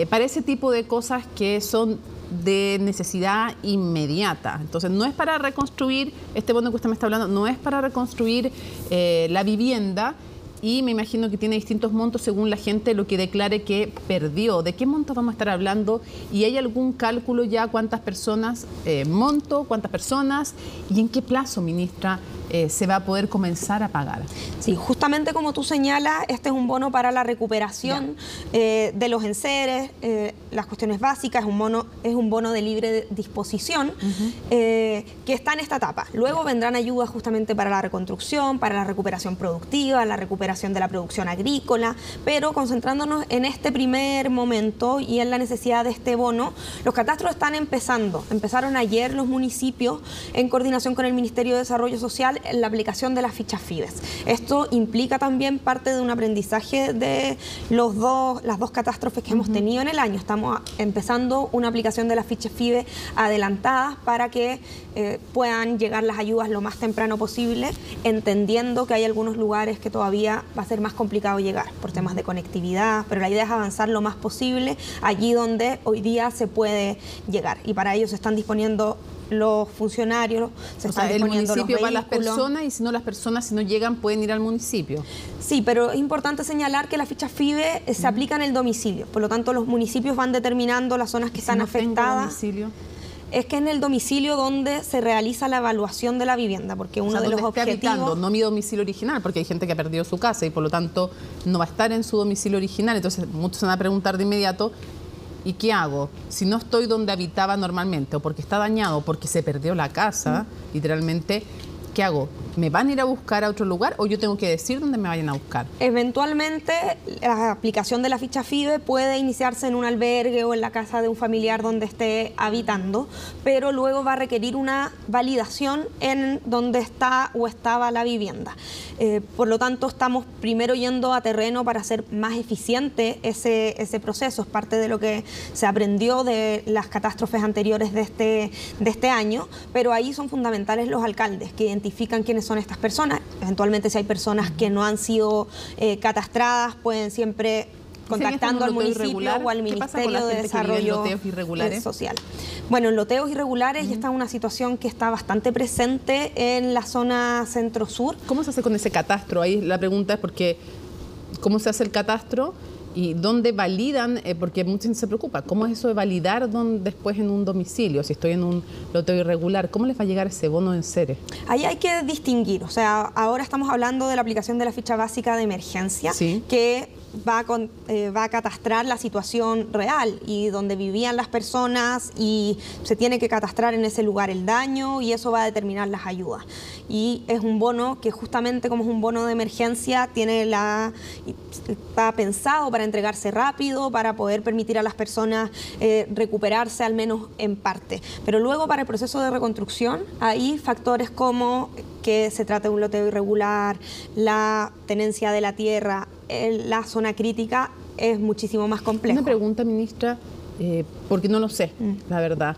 para ese tipo de cosas que son de necesidad inmediata. Entonces, no es para reconstruir, este bono que usted me está hablando, no es para reconstruir la vivienda, y me imagino que tiene distintos montos según la gente lo que declare que perdió. ¿De qué montos vamos a estar hablando? ¿Y hay algún cálculo ya cuántas personas, cuántas personas y en qué plazo, ministra, se va a poder comenzar a pagar? Sí, justamente como tú señalas, este es un bono para la recuperación de los enseres, las cuestiones básicas, es un bono de libre disposición que está en esta etapa. Luego vendrán ayudas justamente para la reconstrucción, para la recuperación productiva, la recuperación de la producción agrícola, pero concentrándonos en este primer momento y en la necesidad de este bono, los catastros están empezaron ayer los municipios en coordinación con el Ministerio de Desarrollo Social en la aplicación de las fichas FIDES. Esto implica también parte de un aprendizaje de las dos catástrofes que hemos tenido en el año. Estamos empezando una aplicación de las fichas FIDES adelantadas para que puedan llegar las ayudas lo más temprano posible, entendiendo que hay algunos lugares que todavía va a ser más complicado llegar por temas de conectividad, pero la idea es avanzar lo más posible allí donde hoy día se puede llegar, y para ello se están disponiendo los funcionarios, el municipio va a las personas, y si no las personas, si no llegan, pueden ir al municipio. Sí, pero es importante señalar que la ficha FIDE se aplica en el domicilio, por lo tanto los municipios van determinando las zonas que están afectadas. Domicilio? Es que en el domicilio donde se realiza la evaluación de la vivienda, porque uno de los objetivos... habitando, no mi domicilio original, porque hay gente que ha perdido su casa y por lo tanto no va a estar en su domicilio original. Entonces muchos se van a preguntar de inmediato, ¿y qué hago? Si no estoy donde habitaba normalmente, o porque está dañado, o porque se perdió la casa, literalmente, ¿qué hago? ¿Me van a ir a buscar a otro lugar o yo tengo que decir dónde me vayan a buscar? Eventualmente, la aplicación de la ficha FIDE puede iniciarse en un albergue o en la casa de un familiar donde esté habitando, pero luego va a requerir una validación en donde está o estaba la vivienda. Por lo tanto, estamos primero yendo a terreno para hacer más eficiente ese proceso. Es parte de lo que se aprendió de las catástrofes anteriores de este año, pero ahí son fundamentales los alcaldes que identifican quiénes son estas personas. Eventualmente, si hay personas que no han sido catastradas, pueden siempre contactando al municipio o al Ministerio de Desarrollo Social. Bueno, en loteos irregulares ya está una situación que está bastante presente en la zona centro-sur. ¿Cómo se hace con ese catastro? Ahí la pregunta es porque ¿cómo se hace el catastro? ¿Y dónde validan? Porque mucha gente se preocupa. ¿Cómo es eso de validar después en un domicilio? Si estoy en un loteo irregular, ¿cómo les va a llegar ese bono de enseres? Ahí hay que distinguir. O sea, ahora estamos hablando de la aplicación de la ficha básica de emergencia, que va a catastrar la situación real y donde vivían las personas, y se tiene que catastrar en ese lugar el daño y eso va a determinar las ayudas. Y es un bono que justamente como es un bono de emergencia está pensado para entregarse rápido, para poder permitir a las personas recuperarse al menos en parte. Pero luego para el proceso de reconstrucción hay factores como que se trate de un loteo irregular, la tenencia de la tierra, la zona crítica es muchísimo más complejo. Una pregunta, ministra, porque no lo sé, la verdad.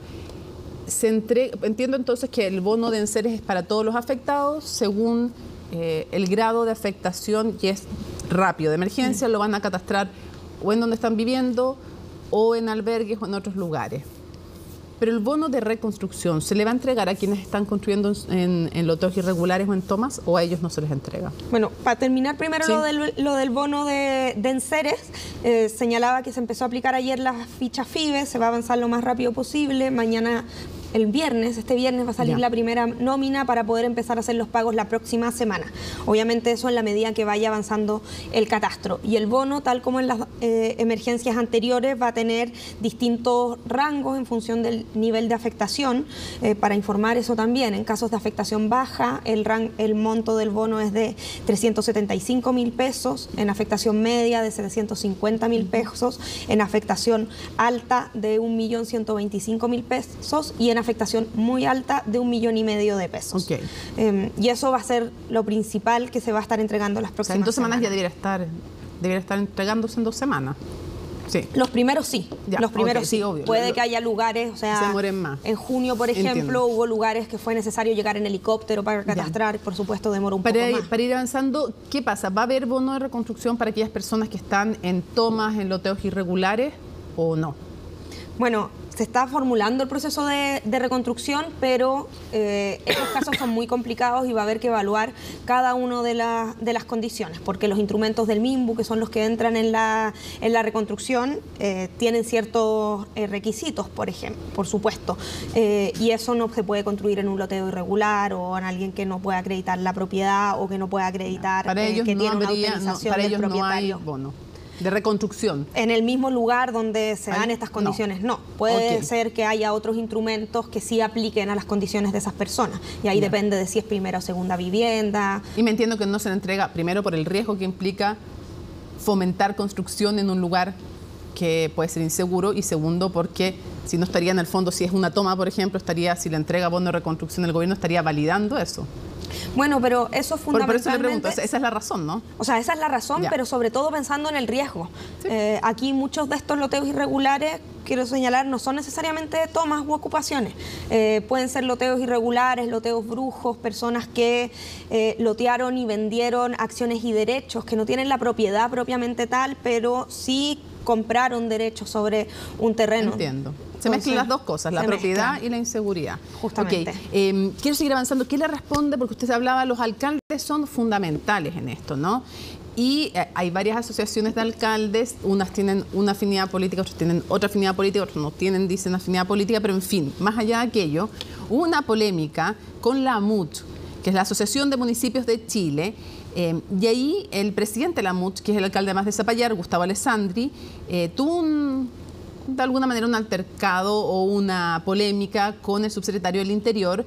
Entiendo entonces que el bono de enseres es para todos los afectados según el grado de afectación, y es rápido, de emergencia, lo van a catastrar o en donde están viviendo o en albergues o en otros lugares. Pero el bono de reconstrucción, ¿se le va a entregar a quienes están construyendo en loteos irregulares o en tomas, o a ellos no se les entrega? Bueno, para terminar primero lo del bono de enseres, señalaba que se empezó a aplicar ayer la ficha FIBE, se va a avanzar lo más rápido posible. Mañana, este viernes va a salir la primera nómina para poder empezar a hacer los pagos la próxima semana. Obviamente eso en la medida que vaya avanzando el catastro. Y el bono, tal como en las emergencias anteriores, va a tener distintos rangos en función del nivel de afectación. Para informar eso también, en casos de afectación baja, el monto del bono es de 375.000 pesos, en afectación media de 750.000 pesos, en afectación alta de 1.125.000 pesos y en afectación muy alta de 1,5 millones de pesos. Y eso va a ser lo principal que se va a estar entregando las próximas en 2 semanas. Ya debería estar entregándose en 2 semanas. Sí. Los primeros sí, los primeros sí. Obvio. Puede que haya lugares, o sea, se demoren más. En junio, por ejemplo, hubo lugares que fue necesario llegar en helicóptero para catastrar, por supuesto demoró un poco más. Para ir avanzando, ¿qué pasa? ¿Va a haber bono de reconstrucción para aquellas personas que están en tomas, en loteos irregulares o no? Bueno, se está formulando el proceso de reconstrucción, pero estos casos son muy complicados y va a haber que evaluar cada una de las condiciones, porque los instrumentos del MIMBU, que son los que entran en la reconstrucción, tienen ciertos requisitos, por supuesto, y eso no se puede construir en un loteo irregular o en alguien que no pueda acreditar la propiedad o que no pueda acreditar que tiene una autorización del propietario. No hay bono de reconstrucción. En el mismo lugar donde se dan estas condiciones, no. Puede ser que haya otros instrumentos que sí apliquen a las condiciones de esas personas. Y ahí depende de si es primera o segunda vivienda. Y me entiendo que no se le entrega, primero por el riesgo que implica fomentar construcción en un lugar que puede ser inseguro, y segundo porque si no estaría en el fondo, si es una toma, por ejemplo, si le entrega bono de reconstrucción el gobierno, estaría validando eso. Bueno, pero eso fundamentalmente... Por eso le pregunto, esa es la razón, ¿no? O sea, esa es la razón, pero sobre todo pensando en el riesgo. Sí. Aquí muchos de estos loteos irregulares, quiero señalar, no son necesariamente tomas u ocupaciones. Pueden ser loteos irregulares, loteos brujos, personas que lotearon y vendieron acciones y derechos, que no tienen la propiedad propiamente tal, pero sí compraron derechos sobre un terreno. Entiendo. Se mezclan las dos cosas, la propiedad y la inseguridad. Justamente. Quiero seguir avanzando. ¿Qué le responde? Porque usted hablaba, los alcaldes son fundamentales en esto, ¿no? Y hay varias asociaciones de alcaldes, unas tienen una afinidad política, otras tienen otra afinidad política, otras no tienen, dicen, afinidad política, pero en fin, más allá de aquello, hubo una polémica con la AMUT, que es la Asociación de Municipios de Chile, y ahí el presidente de la AMUT, que es el alcalde más de Zapallar, Gustavo Alessandri, tuvo de alguna manera un altercado o una polémica con el subsecretario del Interior,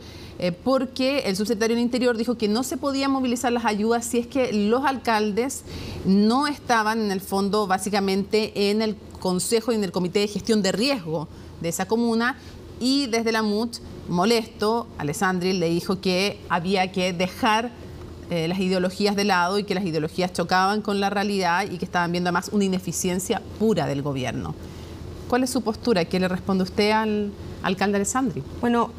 porque el subsecretario del Interior dijo que no se podían movilizar las ayudas si es que los alcaldes no estaban en el fondo básicamente en el consejo y en el comité de gestión de riesgo de esa comuna, y desde la MUT, molesto, Alessandri le dijo que había que dejar las ideologías de lado y que las ideologías chocaban con la realidad y que estaban viendo además una ineficiencia pura del gobierno. ¿Cuál es su postura? ¿Qué le responde usted al alcalde Alessandri? Bueno,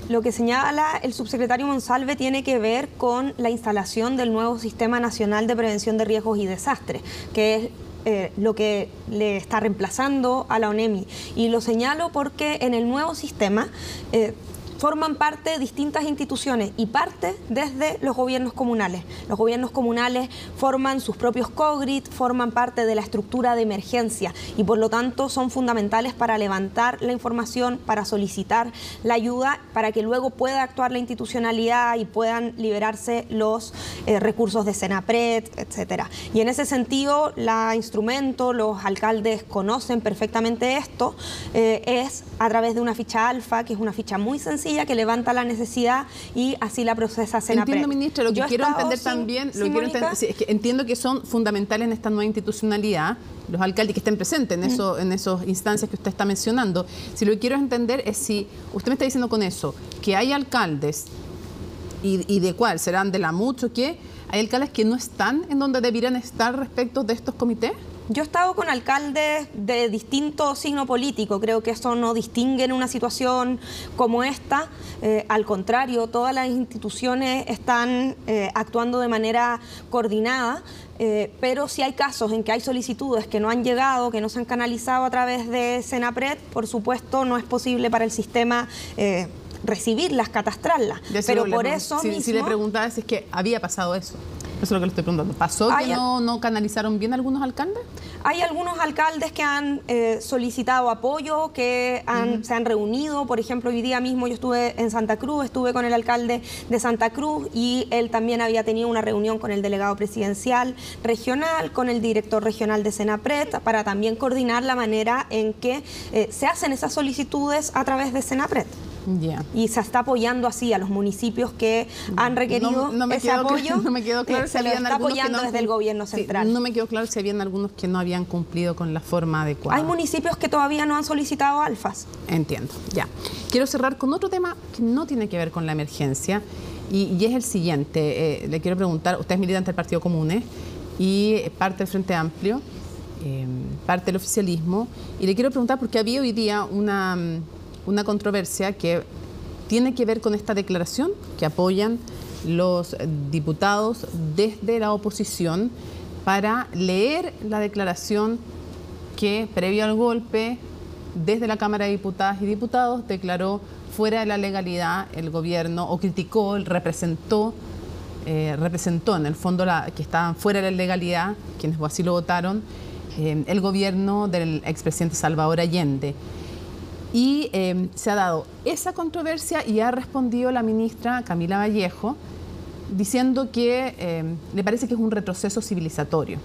lo que señala el subsecretario Monsalve tiene que ver con la instalación del nuevo Sistema Nacional de Prevención de Riesgos y Desastres, que es lo que le está reemplazando a la ONEMI. Y lo señalo porque en el nuevo sistema forman parte de distintas instituciones y parte desde los gobiernos comunales. Los gobiernos comunales forman sus propios COGRIT, forman parte de la estructura de emergencia y por lo tanto son fundamentales para levantar la información, para solicitar la ayuda, para que luego pueda actuar la institucionalidad y puedan liberarse los recursos de Senapred, etcétera. Y en ese sentido, la instrumento, los alcaldes conocen perfectamente esto, es a través de una ficha alfa, que es una ficha muy sencilla que levanta la necesidad y así la procesa Senapred. Entiendo, ministra, lo que quiero entender también, es que entiendo que son fundamentales en esta nueva institucionalidad los alcaldes que estén presentes en esas instancias que usted está mencionando. Si lo que quiero entender es si usted me está diciendo con eso que hay alcaldes y de cuál serán de la mucho que hay alcaldes que no están en donde deberían estar respecto de estos comités. Yo he estado con alcaldes de distinto signo político, creo que eso no distingue en una situación como esta, al contrario, todas las instituciones están actuando de manera coordinada, pero si hay casos en que hay solicitudes que no han llegado, que no se han canalizado a través de Senapred, por supuesto no es posible para el sistema recibirlas, catastrarlas, pero por eso mismo... Si le preguntaba si es que había pasado eso. Eso es lo que le estoy preguntando. ¿Pasó que no canalizaron bien algunos alcaldes? Hay algunos alcaldes que han solicitado apoyo, que se han reunido. Por ejemplo, hoy día mismo yo estuve en Santa Cruz, estuve con el alcalde de Santa Cruz y él también había tenido una reunión con el delegado presidencial regional, con el director regional de Senapred, para también coordinar la manera en que se hacen esas solicitudes a través de Senapred. Y se está apoyando así a los municipios que han requerido ese apoyo. No me quedó claro si habían está apoyando desde el gobierno central. No me quedó claro si habían algunos que no habían cumplido con la forma adecuada. Hay municipios que todavía no han solicitado alfas. Entiendo, ya. Quiero cerrar con otro tema que no tiene que ver con la emergencia y es el siguiente. Le quiero preguntar, usted es militante del Partido Comunes y parte del Frente Amplio, parte del oficialismo, y le quiero preguntar porque había hoy día una controversia que tiene que ver con esta declaración que apoyan los diputados desde la oposición para leer la declaración que previo al golpe desde la Cámara de Diputadas y Diputados declaró fuera de la legalidad el gobierno o criticó, representó en el fondo que estaban fuera de la legalidad, quienes así lo votaron, el gobierno del expresidente Salvador Allende. Y se ha dado esa controversia y ha respondido la ministra Camila Vallejo diciendo que le parece que es un retroceso civilizatorio.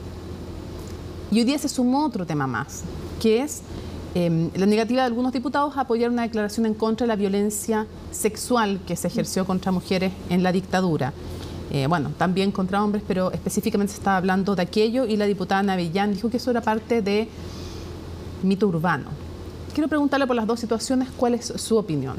Y hoy día se sumó otro tema más, que es la negativa de algunos diputados a apoyar una declaración en contra de la violencia sexual que se ejerció contra mujeres en la dictadura. Bueno, también contra hombres, pero específicamente se estaba hablando de aquello y la diputada Navellán dijo que eso era parte de mito urbano. Quiero preguntarle por las dos situaciones, ¿cuál es su opinión?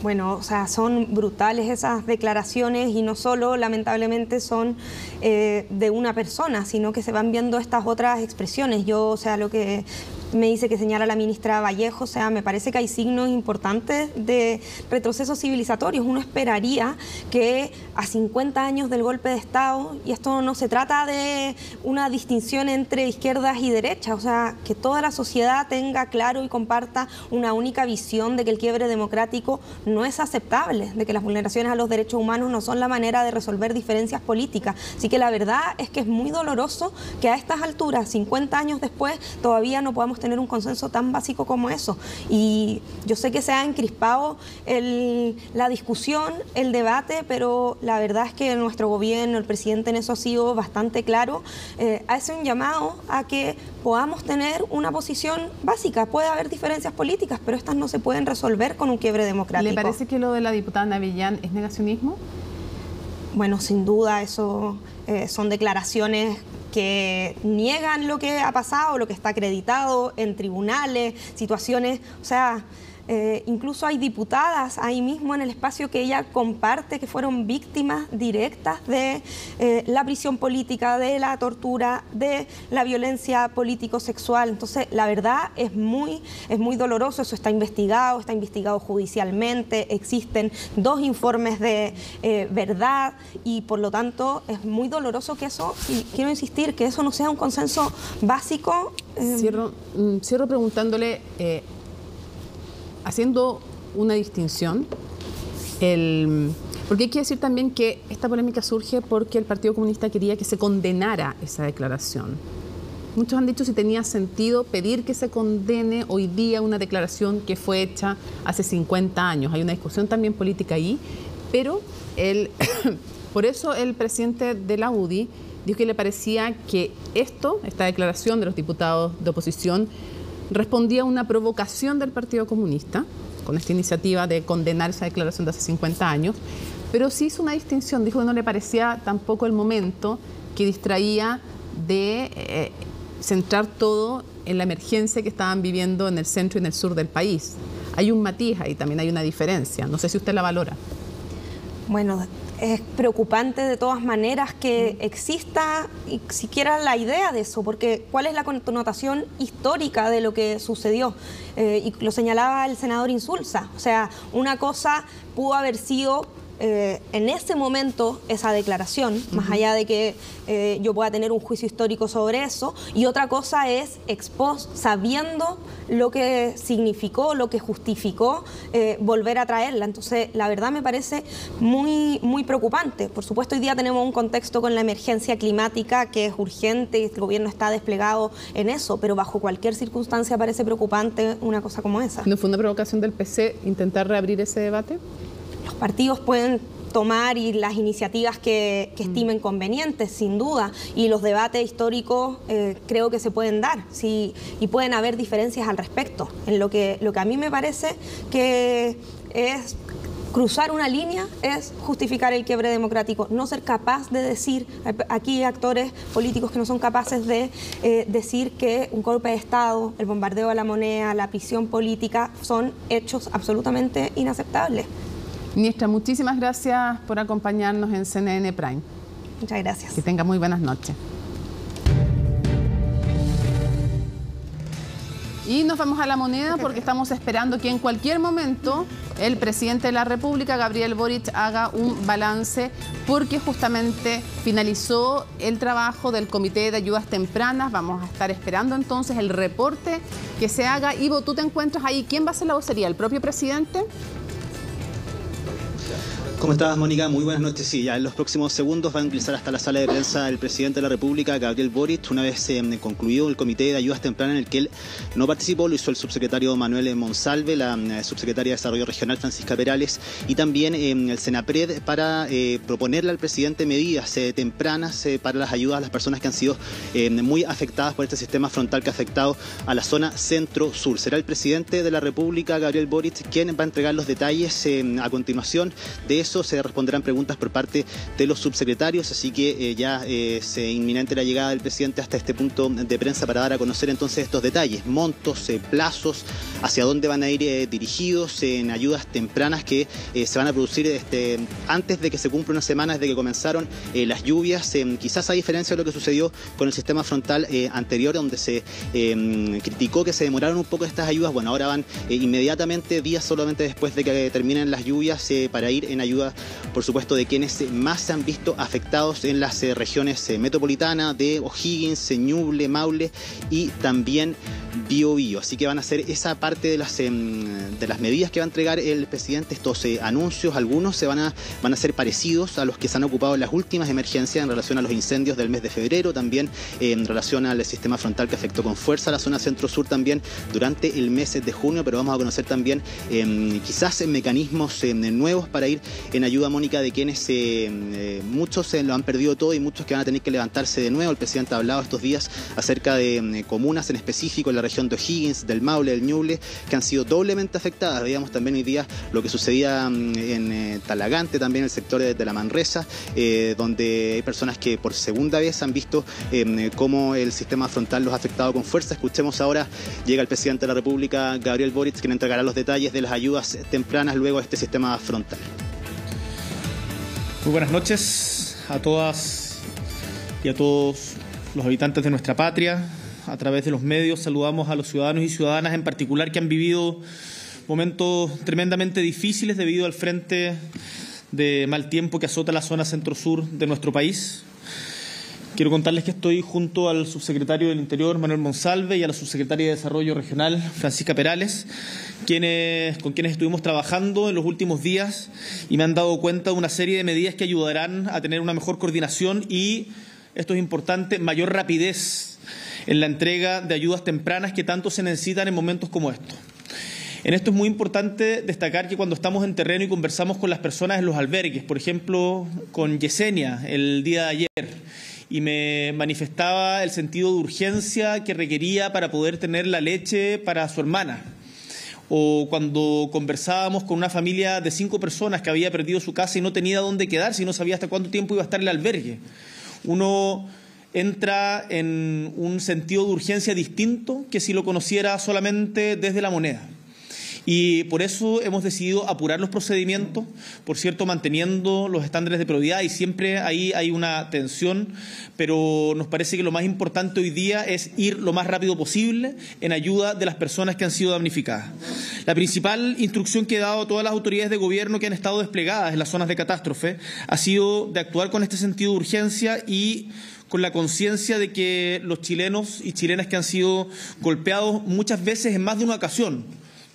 Bueno, o sea, son brutales esas declaraciones y no solo, lamentablemente, son de una persona, sino que se van viendo estas otras expresiones. Yo, o sea, lo que me dice que señala la ministra Vallejo, o sea, me parece que hay signos importantes de retrocesos civilizatorios. Uno esperaría que a 50 años del golpe de Estado, y esto no se trata de una distinción entre izquierdas y derechas, o sea, que toda la sociedad tenga claro y comparta una única visión de que el quiebre democrático no es aceptable, de que las vulneraciones a los derechos humanos no son la manera de resolver diferencias políticas. Así que la verdad es que es muy doloroso que a estas alturas, 50 años después, todavía no podamos tener un consenso tan básico como eso. Y yo sé que se ha encrispado la discusión, el debate, pero la verdad es que nuestro gobierno, el presidente en eso ha sido bastante claro, hace un llamado a que podamos tener una posición básica. Puede haber diferencias políticas, pero estas no se pueden resolver con un quiebre democrático. ¿Le parece que lo de la diputada Navellán es negacionismo? Bueno, sin duda, eso son declaraciones que niegan lo que ha pasado, lo que está acreditado en tribunales, situaciones, o sea, incluso hay diputadas ahí mismo en el espacio que ella comparte que fueron víctimas directas de la prisión política, de la tortura, de la violencia político-sexual. Entonces, la verdad es muy doloroso. Eso está investigado judicialmente, existen 2 informes de verdad y por lo tanto es muy doloroso que eso, y quiero insistir, que eso no sea un consenso básico. Cierro preguntándole, haciendo una distinción Porque hay que decir también que esta polémica surge porque el Partido Comunista quería que se condenara esa declaración. Muchos han dicho si tenía sentido pedir que se condene hoy día una declaración que fue hecha hace 50 años. Hay una discusión también política ahí, pero por eso el presidente de la UDI dijo que le parecía que esta declaración de los diputados de oposición, respondía a una provocación del Partido Comunista, con esta iniciativa de condenar esa declaración de hace 50 años, pero sí hizo una distinción, dijo que no le parecía tampoco el momento que distraía de centrar todo en la emergencia que estaban viviendo en el centro y en el sur del país. Hay un matiz ahí, también hay una diferencia, no sé si usted la valora. Bueno, es preocupante de todas maneras que exista siquiera la idea de eso, porque ¿cuál es la connotación histórica de lo que sucedió? Y lo señalaba el senador Insulza. O sea, una cosa pudo haber sido en ese momento esa declaración, más allá de que yo pueda tener un juicio histórico sobre eso, y otra cosa es ex post, sabiendo lo que significó, lo que justificó volver a traerla. Entonces, la verdad me parece muy, muy preocupante. Por supuesto, hoy día tenemos un contexto con la emergencia climática que es urgente y el gobierno está desplegado en eso, pero bajo cualquier circunstancia parece preocupante una cosa como esa. ¿No fue una provocación del PC intentar reabrir ese debate? Los partidos pueden tomar las iniciativas que estimen convenientes, sin duda, y los debates históricos creo que se pueden dar, sí, y pueden haber diferencias al respecto. En lo que a mí me parece que es cruzar una línea, es justificar el quiebre democrático, no ser capaz de decir, aquí hay actores políticos que no son capaces de decir que un golpe de Estado, el bombardeo a la moneda, la prisión política son hechos absolutamente inaceptables. Ministra, muchísimas gracias por acompañarnos en CNN Prime. Muchas gracias. Que tenga muy buenas noches. Y nos vamos a La Moneda porque estamos esperando que en cualquier momento el presidente de la República, Gabriel Boric, haga un balance porque justamente finalizó el trabajo del Comité de Ayudas Tempranas. Vamos a estar esperando entonces el reporte que se haga. Ivo, ¿tú te encuentras ahí? ¿Quién va a hacer la vocería? ¿El propio presidente? ¿Cómo estás, Mónica? Muy buenas noches. Sí, ya en los próximos segundos va a ingresar hasta la sala de prensa el presidente de la República, Gabriel Boric, una vez concluido el Comité de Ayudas Tempranas en el que él no participó, lo hizo el subsecretario Manuel Monsalve, la subsecretaria de Desarrollo Regional Francisca Perales y también el Senapred para proponerle al presidente medidas tempranas para las ayudas a las personas que han sido muy afectadas por este sistema frontal que ha afectado a la zona centro-sur. Será el presidente de la República, Gabriel Boric, quien va a entregar los detalles a continuación de eso. Se responderán preguntas por parte de los subsecretarios, así que ya es inminente la llegada del presidente hasta este punto de prensa para dar a conocer entonces estos detalles, montos, plazos, hacia dónde van a ir dirigidos en ayudas tempranas que se van a producir antes de que se cumpla una semana desde que comenzaron las lluvias, quizás a diferencia de lo que sucedió con el sistema frontal anterior, donde se criticó que se demoraron un poco estas ayudas. Bueno, ahora van inmediatamente, días solamente después de que terminen las lluvias, para ir en ayuda, por supuesto, de quienes más se han visto afectados en las regiones metropolitanas de O'Higgins, Ñuble, Maule y también Biobío. Así que van a ser esa parte de las medidas que va a entregar el presidente. Estos anuncios, algunos van a ser parecidos a los que se han ocupado en las últimas emergencias en relación a los incendios del mes de febrero, también en relación al sistema frontal que afectó con fuerza a la zona centro-sur también durante el mes de junio, pero vamos a conocer también quizás mecanismos nuevos para ir en ayuda, Mónica, de quienes muchos lo han perdido todo y muchos que van a tener que levantarse de nuevo. El presidente ha hablado estos días acerca de comunas en específico en la región de O'Higgins, del Maule, del Ñuble, que han sido doblemente afectadas. Veíamos también hoy día lo que sucedía en Talagante, también el sector de la Manresa, donde hay personas que por segunda vez han visto cómo el sistema frontal los ha afectado con fuerza. Escuchemos ahora, llega el presidente de la República, Gabriel Boric, quien entregará los detalles de las ayudas tempranas luego de este sistema frontal. Muy buenas noches a todas y a todos los habitantes de nuestra patria. A través de los medios saludamos a los ciudadanos y ciudadanas en particular que han vivido momentos tremendamente difíciles debido al frente de mal tiempo que azota la zona centro-sur de nuestro país, Quiero contarles que estoy junto al subsecretario del Interior, Manuel Monsalve, y a la subsecretaria de Desarrollo Regional, Francisca Perales, con quienes estuvimos trabajando en los últimos días y me han dado cuenta de una serie de medidas que ayudarán a tener una mejor coordinación y, esto es importante, mayor rapidez en la entrega de ayudas tempranas que tanto se necesitan en momentos como estos. En esto es muy importante destacar que cuando estamos en terreno y conversamos con las personas en los albergues, por ejemplo, con Yesenia el día de ayer, y me manifestaba el sentido de urgencia que requería para poder tener la leche para su hermana. O cuando conversábamos con una familia de 5 personas que había perdido su casa y no tenía dónde quedarse y no sabía hasta cuánto tiempo iba a estar el albergue. Uno entra en un sentido de urgencia distinto que si lo conociera solamente desde la moneda. Y por eso hemos decidido apurar los procedimientos, por cierto, manteniendo los estándares de probidad, y siempre ahí hay una tensión, pero nos parece que lo más importante hoy día es ir lo más rápido posible en ayuda de las personas que han sido damnificadas. La principal instrucción que he dado a todas las autoridades de gobierno que han estado desplegadas en las zonas de catástrofe ha sido de actuar con este sentido de urgencia y con la conciencia de que los chilenos y chilenas que han sido golpeados muchas veces en más de una ocasión,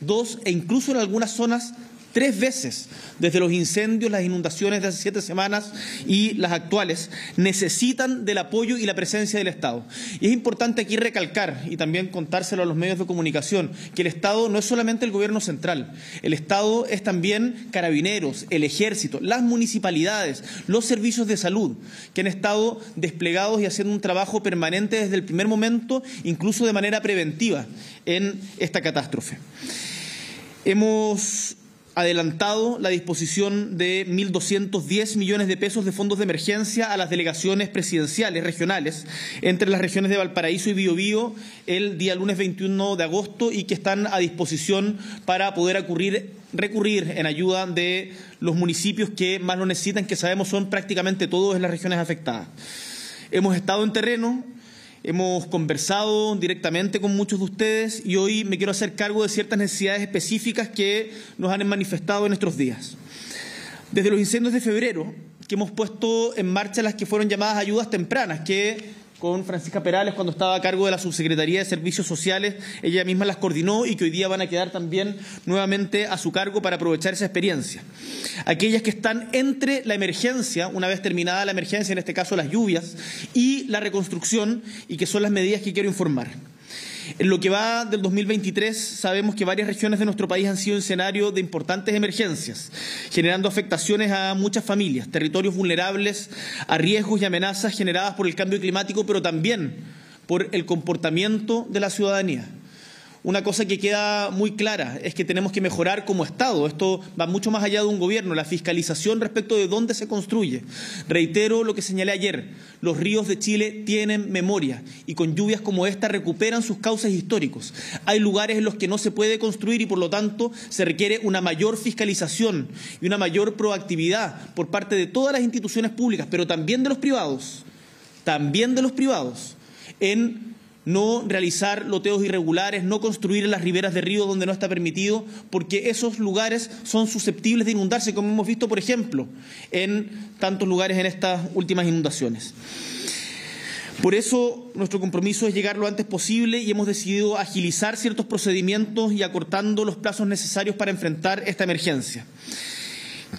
2 e incluso en algunas zonas 3 veces, desde los incendios, las inundaciones de hace 7 semanas y las actuales, necesitan del apoyo y la presencia del Estado. Y es importante aquí recalcar y también contárselo a los medios de comunicación que el Estado no es solamente el gobierno central, el Estado es también Carabineros, el Ejército, las municipalidades, los servicios de salud que han estado desplegados y haciendo un trabajo permanente desde el primer momento, incluso de manera preventiva en esta catástrofe. Hemos adelantado la disposición de 1.210 millones de pesos de fondos de emergencia a las delegaciones presidenciales regionales entre las regiones de Valparaíso y Biobío el día lunes 21 de agosto y que están a disposición para poder recurrir en ayuda de los municipios que más lo necesitan, que sabemos son prácticamente todos en las regiones afectadas. Hemos estado en terreno, hemos conversado directamente con muchos de ustedes y hoy me quiero hacer cargo de ciertas necesidades específicas que nos han manifestado en estos días. Desde los incendios de febrero, que hemos puesto en marcha las que fueron llamadas ayudas tempranas, que con Francisca Perales, cuando estaba a cargo de la Subsecretaría de Servicios Sociales, ella misma las coordinó y que hoy día van a quedar también nuevamente a su cargo para aprovechar esa experiencia. Aquellas que están entre la emergencia, una vez terminada la emergencia, en este caso las lluvias, y la reconstrucción, y que son las medidas que quiero informar. En lo que va del 2023, sabemos que varias regiones de nuestro país han sido escenario de importantes emergencias, generando afectaciones a muchas familias, territorios vulnerables a riesgos y amenazas generadas por el cambio climático, pero también por el comportamiento de la ciudadanía. Una cosa que queda muy clara es que tenemos que mejorar como Estado. Esto va mucho más allá de un gobierno, la fiscalización respecto de dónde se construye. Reitero lo que señalé ayer, los ríos de Chile tienen memoria y con lluvias como esta recuperan sus cauces históricos. Hay lugares en los que no se puede construir y por lo tanto se requiere una mayor fiscalización y una mayor proactividad por parte de todas las instituciones públicas, pero también de los privados, en no realizar loteos irregulares, no construir en las riberas de ríos donde no está permitido, porque esos lugares son susceptibles de inundarse, como hemos visto, por ejemplo, en tantos lugares en estas últimas inundaciones. Por eso, nuestro compromiso es llegar lo antes posible y hemos decidido agilizar ciertos procedimientos y acortando los plazos necesarios para enfrentar esta emergencia.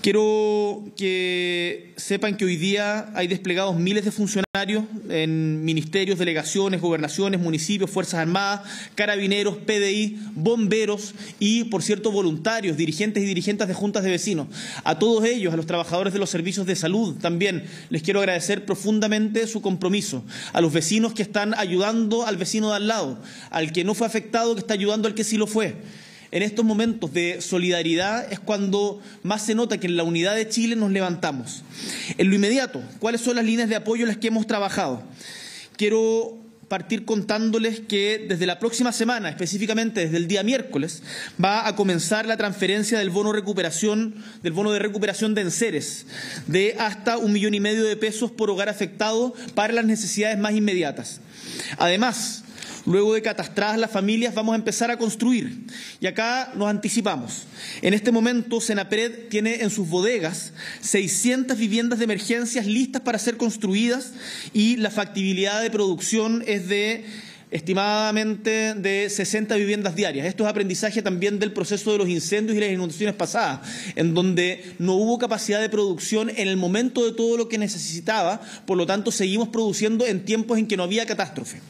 Quiero que sepan que hoy día hay desplegados miles de funcionarios en ministerios, delegaciones, gobernaciones, municipios, Fuerzas Armadas, Carabineros, PDI, bomberos y, por cierto, voluntarios, dirigentes y dirigentes de juntas de vecinos. A todos ellos, a los trabajadores de los servicios de salud también, les quiero agradecer profundamente su compromiso. A los vecinos que están ayudando al vecino de al lado, al que no fue afectado que está ayudando al que sí lo fue. En estos momentos de solidaridad es cuando más se nota que en la unidad de Chile nos levantamos. En lo inmediato, ¿cuáles son las líneas de apoyo en las que hemos trabajado? Quiero partir contándoles que desde la próxima semana, específicamente desde el día miércoles, va a comenzar la transferencia del bono de recuperación de enseres de hasta 1,5 millones de pesos por hogar afectado para las necesidades más inmediatas. Además, Luego de catastradas las familias, vamos a empezar a construir. Y acá nos anticipamos. En este momento, Senapred tiene en sus bodegas 600 viviendas de emergencias listas para ser construidas y la factibilidad de producción es de estimadamente de 60 viviendas diarias. Esto es aprendizaje también del proceso de los incendios y las inundaciones pasadas, en donde no hubo capacidad de producción en el momento de todo lo que necesitaba, por lo tanto seguimos produciendo en tiempos en que no había catástrofe.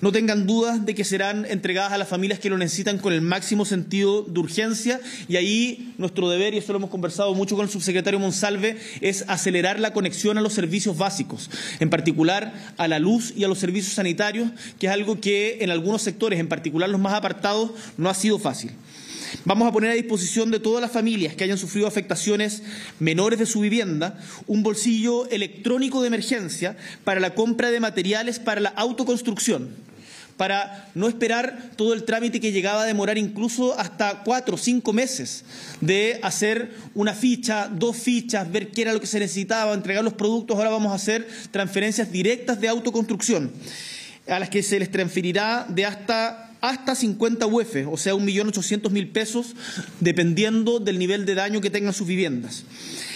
No tengan dudas de que serán entregadas a las familias que lo necesitan con el máximo sentido de urgencia y ahí nuestro deber, y eso lo hemos conversado mucho con el subsecretario Monsalve, es acelerar la conexión a los servicios básicos, en particular a la luz y a los servicios sanitarios, que es algo que en algunos sectores, en particular los más apartados, no ha sido fácil. Vamos a poner a disposición de todas las familias que hayan sufrido afectaciones menores de su vivienda un bolsillo electrónico de emergencia para la compra de materiales para la autoconstrucción, para no esperar todo el trámite que llegaba a demorar incluso hasta 4 o 5 meses de hacer una ficha, 2 fichas, ver qué era lo que se necesitaba, entregar los productos. Ahora vamos a hacer transferencias directas de autoconstrucción, a las que se les transferirá de hasta 50 UF, o sea, 1.800.000 pesos, dependiendo del nivel de daño que tengan sus viviendas.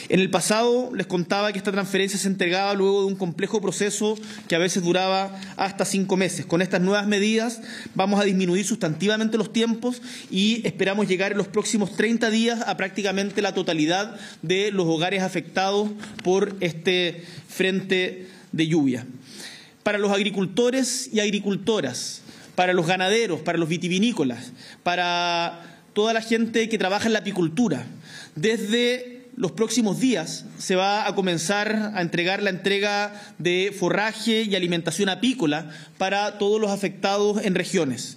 En el pasado les contaba que esta transferencia se entregaba luego de un complejo proceso que a veces duraba hasta 5 meses. Con estas nuevas medidas vamos a disminuir sustantivamente los tiempos y esperamos llegar en los próximos 30 días a prácticamente la totalidad de los hogares afectados por este frente de lluvia. Para los agricultores y agricultoras, para los ganaderos, para los vitivinícolas, para toda la gente que trabaja en la apicultura, desde los próximos días se va a comenzar a entregar la entrega de forraje y alimentación apícola para todos los afectados en regiones.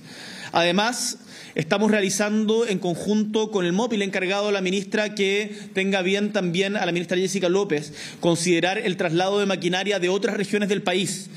Además, estamos realizando en conjunto con el MOPI, encargado a la ministra que tenga bien también, a la ministra Jessica López, considerar el traslado de maquinaria de otras regiones del país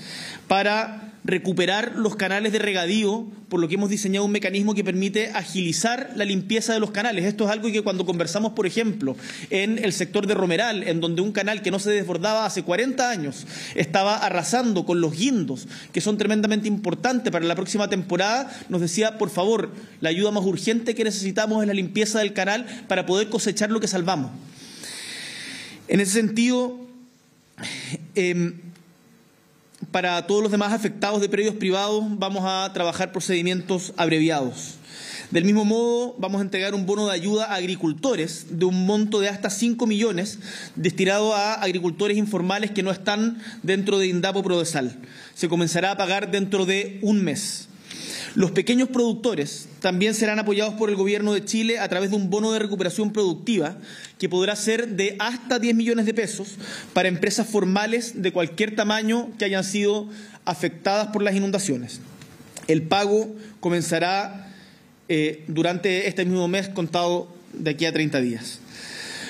para recuperar los canales de regadío, por lo que hemos diseñado un mecanismo que permite agilizar la limpieza de los canales. Esto es algo que cuando conversamos, por ejemplo, en el sector de Romeral, en donde un canal que no se desbordaba hace 40 años estaba arrasando con los guindos, que son tremendamente importantes para la próxima temporada, nos decía, por favor, la ayuda más urgente que necesitamos es la limpieza del canal para poder cosechar lo que salvamos. En ese sentido, para todos los demás afectados de predios privados vamos a trabajar procedimientos abreviados. Del mismo modo, vamos a entregar un bono de ayuda a agricultores de un monto de hasta 5 millones destinado a agricultores informales que no están dentro de INDAPO Prodesal. Se comenzará a pagar dentro de un mes. Los pequeños productores también serán apoyados por el Gobierno de Chile a través de un bono de recuperación productiva que podrá ser de hasta 10 millones de pesos para empresas formales de cualquier tamaño que hayan sido afectadas por las inundaciones. El pago comenzará durante este mismo mes, contado de aquí a 30 días.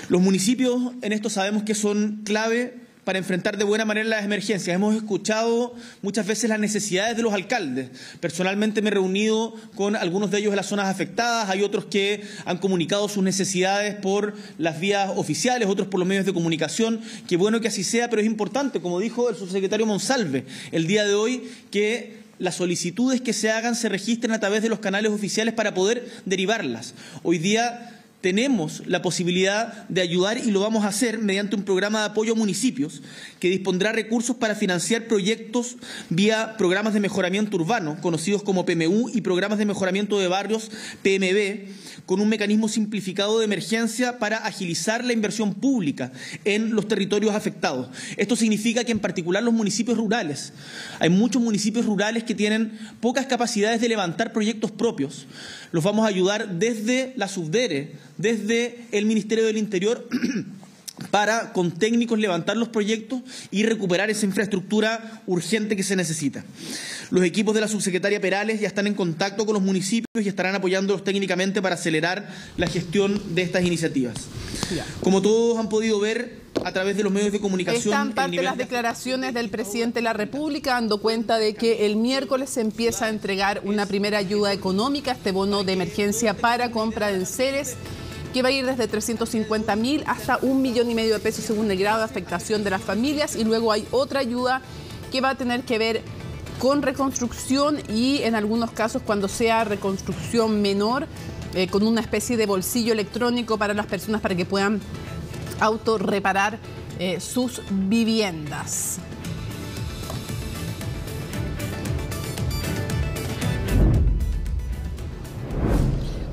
Los municipios en esto sabemos que son clave para enfrentar de buena manera las emergencias. Hemos escuchado muchas veces las necesidades de los alcaldes. Personalmente me he reunido con algunos de ellos en las zonas afectadas, hay otros que han comunicado sus necesidades por las vías oficiales, otros por los medios de comunicación. Qué bueno que así sea, pero es importante, como dijo el subsecretario Monsalve el día de hoy, que las solicitudes que se hagan se registren a través de los canales oficiales para poder derivarlas. Hoy día tenemos la posibilidad de ayudar y lo vamos a hacer mediante un programa de apoyo a municipios que dispondrá recursos para financiar proyectos vía programas de mejoramiento urbano, conocidos como PMU, y programas de mejoramiento de barrios, PMB, con un mecanismo simplificado de emergencia para agilizar la inversión pública en los territorios afectados. Esto significa que en particular los municipios rurales, hay muchos municipios rurales que tienen pocas capacidades de levantar proyectos propios. Los vamos a ayudar desde la Subdere, desde el Ministerio del Interior, para con técnicos levantar los proyectos y recuperar esa infraestructura urgente que se necesita. Los equipos de la subsecretaria Perales ya están en contacto con los municipios y estarán apoyándolos técnicamente para acelerar la gestión de estas iniciativas. Como todos han podido ver a través de los medios de comunicación, están parte de las declaraciones del presidente de la República, dando cuenta de que el miércoles se empieza a entregar una primera ayuda económica, este bono de emergencia para compra de enseres, que va a ir desde 350.000 hasta 1,5 millones de pesos según el grado de afectación de las familias, y luego hay otra ayuda que va a tener que ver con reconstrucción y en algunos casos cuando sea reconstrucción menor, con una especie de bolsillo electrónico para las personas para que puedan autorreparar sus viviendas.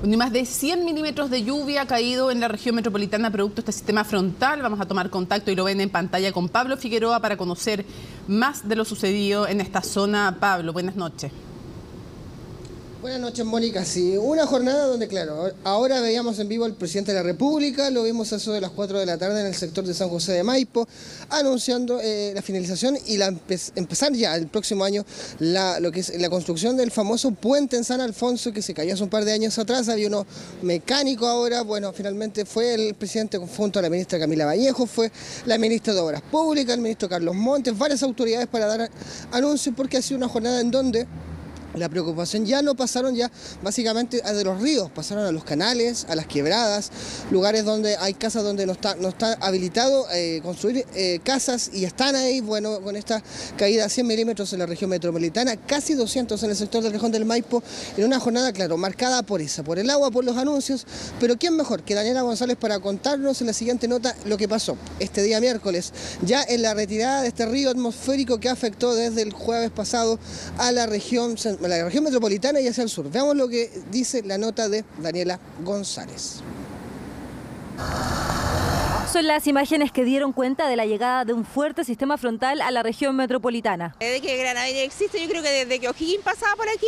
Y más de 100 milímetros de lluvia ha caído en la región metropolitana producto de este sistema frontal. Vamos a tomar contacto y lo ven en pantalla con Pablo Figueroa para conocer más de lo sucedido en esta zona. Pablo, buenas noches. Buenas noches, Mónica. Sí, una jornada donde, claro, ahora veíamos en vivo al presidente de la República, lo vimos a eso de las 4 de la tarde en el sector de San José de Maipo, anunciando la finalización y empezar ya el próximo año lo que es la construcción del famoso puente en San Alfonso que se cayó hace un par de años atrás. Había uno mecánico ahora, bueno, finalmente fue el presidente junto a la ministra Camila Vallejo, fue la ministra de Obras Públicas, el ministro Carlos Montes, varias autoridades para dar anuncios porque ha sido una jornada en donde la preocupación ya no pasaron ya básicamente de los ríos, pasaron a los canales, a las quebradas, lugares donde hay casas donde no está habilitado construir casas y están ahí, bueno, con esta caída a 100 milímetros en la región metropolitana, casi 200 en el sector del Rejón del Maipo, en una jornada, claro, marcada por el agua, por los anuncios, pero ¿quién mejor que Daniela González para contarnos en la siguiente nota lo que pasó este día miércoles, ya en la retirada de este río atmosférico que afectó desde el jueves pasado a la región metropolitana y hacia el sur? Veamos lo que dice la nota de Daniela González. Son las imágenes que dieron cuenta de la llegada de un fuerte sistema frontal a la región metropolitana. Desde que Granadilla existe, yo creo que desde que O'Higgins pasaba por aquí,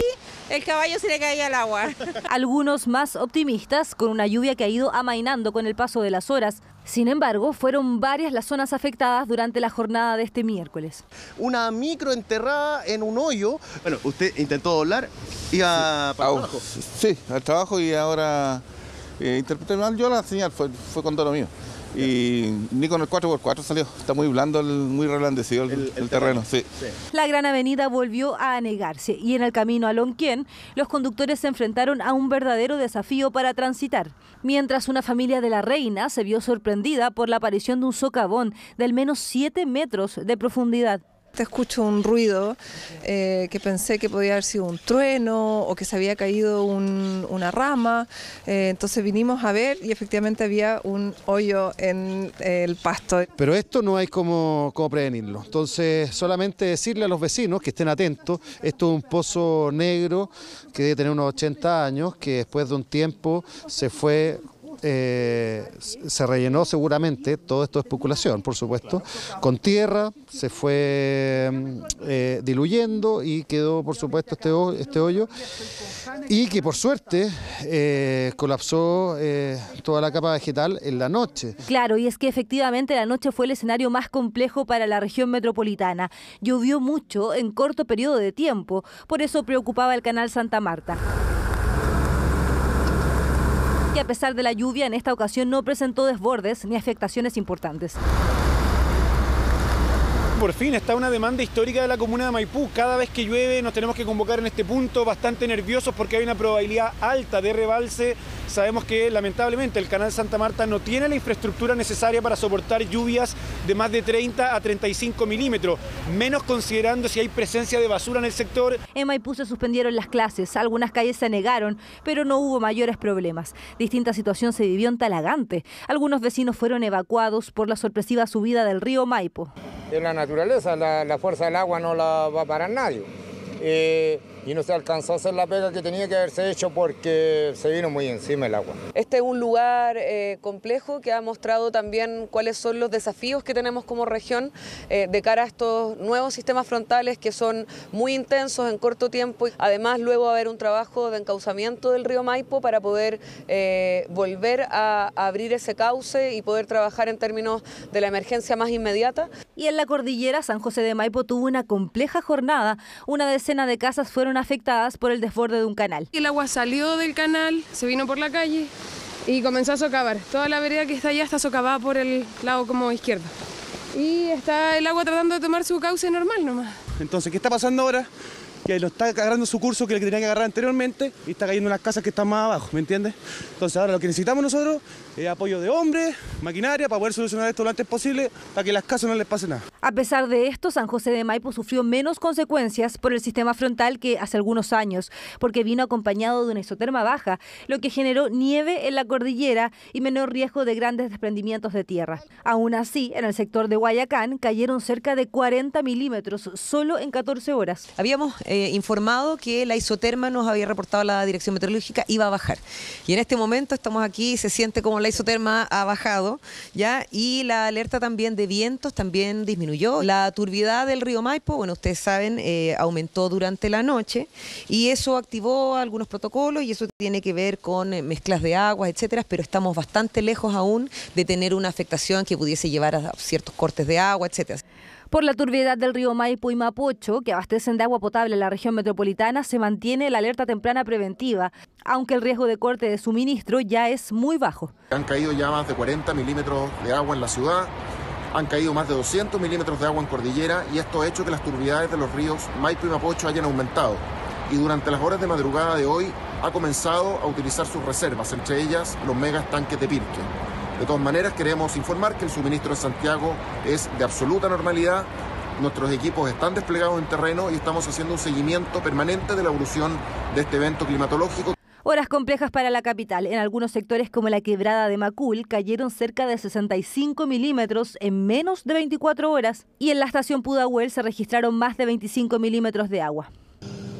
el caballo se le caía al agua. Algunos más optimistas, con una lluvia que ha ido amainando con el paso de las horas. Sin embargo, fueron varias las zonas afectadas durante la jornada de este miércoles. Una micro enterrada en un hoyo. Bueno, usted intentó doblar, iba para abajo. Sí, al trabajo y ahora interpreté mal yo la señal, fue con todo lo mío. Y ni con el 4x4 salió, está muy blando, muy reblandecido el terreno. Sí. La Gran Avenida volvió a anegarse y en el camino a Lonquén los conductores se enfrentaron a un verdadero desafío para transitar. Mientras una familia de La Reina se vio sorprendida por la aparición de un socavón de al menos 7 metros de profundidad. Te escucho un ruido que pensé que podía haber sido un trueno o que se había caído una rama, entonces vinimos a ver y efectivamente había un hoyo en el pasto. Pero esto no hay cómo prevenirlo, entonces solamente decirle a los vecinos que estén atentos. Esto es un pozo negro que debe tener unos 80 años, que después de un tiempo se fue... se rellenó seguramente, todo esto es especulación por supuesto, con tierra, se fue diluyendo y quedó por supuesto este hoyo y que por suerte colapsó toda la capa vegetal en la noche. Claro, y es que efectivamente la noche fue el escenario más complejo para la región metropolitana. Llovió mucho en corto periodo de tiempo, por eso preocupaba el canal Santa Marta. Y a pesar de la lluvia, en esta ocasión no presentó desbordes ni afectaciones importantes. Por fin está una demanda histórica de la comuna de Maipú. Cada vez que llueve nos tenemos que convocar en este punto, bastante nerviosos porque hay una probabilidad alta de rebalse. Sabemos que lamentablemente el canal Santa Marta no tiene la infraestructura necesaria para soportar lluvias de más de 30 a 35 milímetros, menos considerando si hay presencia de basura en el sector. En Maipú se suspendieron las clases, algunas calles se anegaron, pero no hubo mayores problemas. Distinta situación se vivió en Talagante. Algunos vecinos fueron evacuados por la sorpresiva subida del río Maipo. En la naturaleza, la fuerza del agua no la va a parar nadie. Y no se alcanzó a hacer la pega que tenía que haberse hecho porque se vino muy encima el agua. Este es un lugar complejo que ha mostrado también cuáles son los desafíos que tenemos como región de cara a estos nuevos sistemas frontales que son muy intensos en corto tiempo. Además, luego va a haber un trabajo de encauzamiento del río Maipo para poder volver a abrir ese cauce y poder trabajar en términos de la emergencia más inmediata. Y en la cordillera, San José de Maipo tuvo una compleja jornada. Una decena de casas fueron afectadas por el desborde de un canal. El agua salió del canal, se vino por la calle y comenzó a socavar. Toda la vereda que está allá está socavada por el lado como izquierdo. Y está el agua tratando de tomar su cauce normal nomás. Entonces, ¿qué está pasando ahora? que lo está agarrando su curso que tenía que agarrar anteriormente y está cayendo en las casas que están más abajo, ¿me entiendes? Entonces ahora lo que necesitamos nosotros es apoyo de hombres, maquinaria, para poder solucionar esto lo antes posible, para que a las casas no les pase nada. A pesar de esto, San José de Maipo sufrió menos consecuencias por el sistema frontal que hace algunos años, porque vino acompañado de una isoterma baja, lo que generó nieve en la cordillera y menor riesgo de grandes desprendimientos de tierra. Aún así, en el sector de Guayacán cayeron cerca de 40 milímetros solo en 14 horas. Habíamos informado que la isoterma, nos había reportado la Dirección Meteorológica, iba a bajar. Y en este momento estamos aquí, se siente como la isoterma ha bajado, ¿ya? Y la alerta también de vientos también disminuyó. La turbiedad del río Maipo, bueno, ustedes saben, aumentó durante la noche y eso activó algunos protocolos y eso tiene que ver con mezclas de aguas, etcétera, pero estamos bastante lejos aún de tener una afectación que pudiese llevar a ciertos cortes de agua, etcétera. Por la turbiedad del río Maipo y Mapocho, que abastecen de agua potable la región metropolitana, se mantiene la alerta temprana preventiva, aunque el riesgo de corte de suministro ya es muy bajo. Han caído ya más de 40 milímetros de agua en la ciudad, han caído más de 200 milímetros de agua en cordillera y esto ha hecho que las turbiedades de los ríos Maipo y Mapocho hayan aumentado. Y durante las horas de madrugada de hoy ha comenzado a utilizar sus reservas, entre ellas los megaestanques de Pirque. De todas maneras, queremos informar que el suministro en Santiago es de absoluta normalidad. Nuestros equipos están desplegados en terreno y estamos haciendo un seguimiento permanente de la evolución de este evento climatológico. Horas complejas para la capital. En algunos sectores como la quebrada de Macul cayeron cerca de 65 milímetros en menos de 24 horas y en la estación Pudahuel se registraron más de 25 milímetros de agua.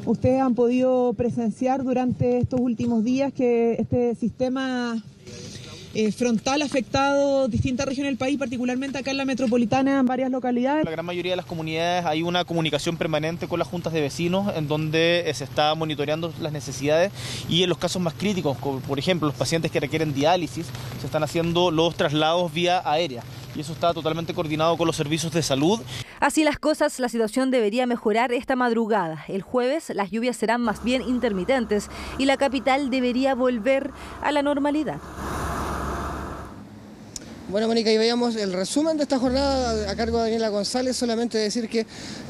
Ustedes han podido presenciar durante estos últimos días que este sistema frontal ha afectado distintas regiones del país, particularmente acá en la metropolitana, en varias localidades. En la gran mayoría de las comunidades hay una comunicación permanente con las juntas de vecinos en donde se está monitoreando las necesidades y en los casos más críticos, como por ejemplo los pacientes que requieren diálisis, se están haciendo los traslados vía aérea y eso está totalmente coordinado con los servicios de salud. Así las cosas, la situación debería mejorar esta madrugada. El jueves las lluvias serán más bien intermitentes y la capital debería volver a la normalidad. Bueno, Mónica, y veíamos el resumen de esta jornada a cargo de Daniela González. Solamente decir que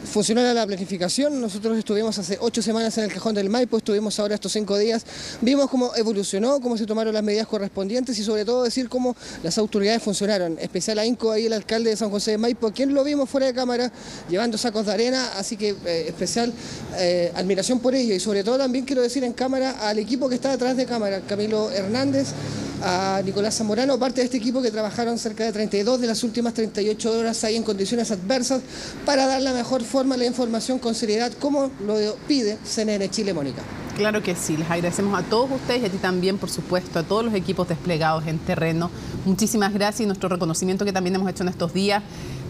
funcionó la planificación. Nosotros estuvimos hace 8 semanas en el Cajón del Maipo, estuvimos ahora estos 5 días. Vimos cómo evolucionó, cómo se tomaron las medidas correspondientes y sobre todo decir cómo las autoridades funcionaron. Especial ahínco ahí el alcalde de San José de Maipo, quien lo vimos fuera de cámara llevando sacos de arena, así que especial admiración por ello. Y sobre todo también quiero decir en cámara al equipo que está detrás de cámara, Camilo Hernández, a Nicolás Zamorano, parte de este equipo que trabajaron cerca de 32 de las últimas 38 horas ahí en condiciones adversas para dar la mejor forma la información con seriedad, como lo pide CNN Chile, Mónica. Claro que sí, les agradecemos a todos ustedes y a ti también, por supuesto, a todos los equipos desplegados en terreno. Muchísimas gracias y nuestro reconocimiento que también hemos hecho en estos días,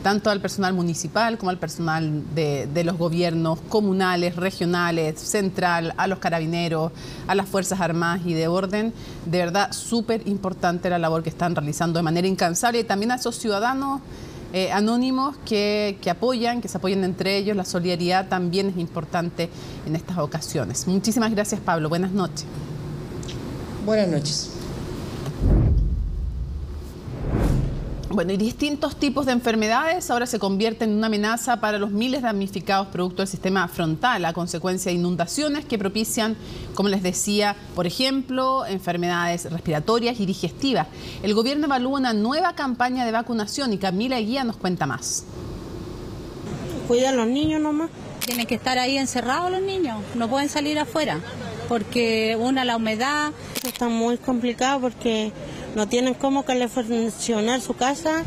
tanto al personal municipal como al personal de los gobiernos comunales, regionales, central, a los carabineros, a las Fuerzas Armadas y de orden. De verdad, súper importante la labor que están realizando de manera incansable y también a esos ciudadanos anónimos que apoyan, que se apoyan entre ellos. La solidaridad también es importante en estas ocasiones. Muchísimas gracias, Pablo. Buenas noches. Buenas noches. Bueno, y distintos tipos de enfermedades ahora se convierten en una amenaza para los miles de damnificados producto del sistema frontal a consecuencia de inundaciones que propician, como les decía, por ejemplo, enfermedades respiratorias y digestivas. El gobierno evalúa una nueva campaña de vacunación y Camila Guía nos cuenta más. Cuidan los niños nomás. Tienen que estar ahí encerrados los niños, no pueden salir afuera, porque la humedad. Está muy complicado porque no tienen cómo funcionar su casa.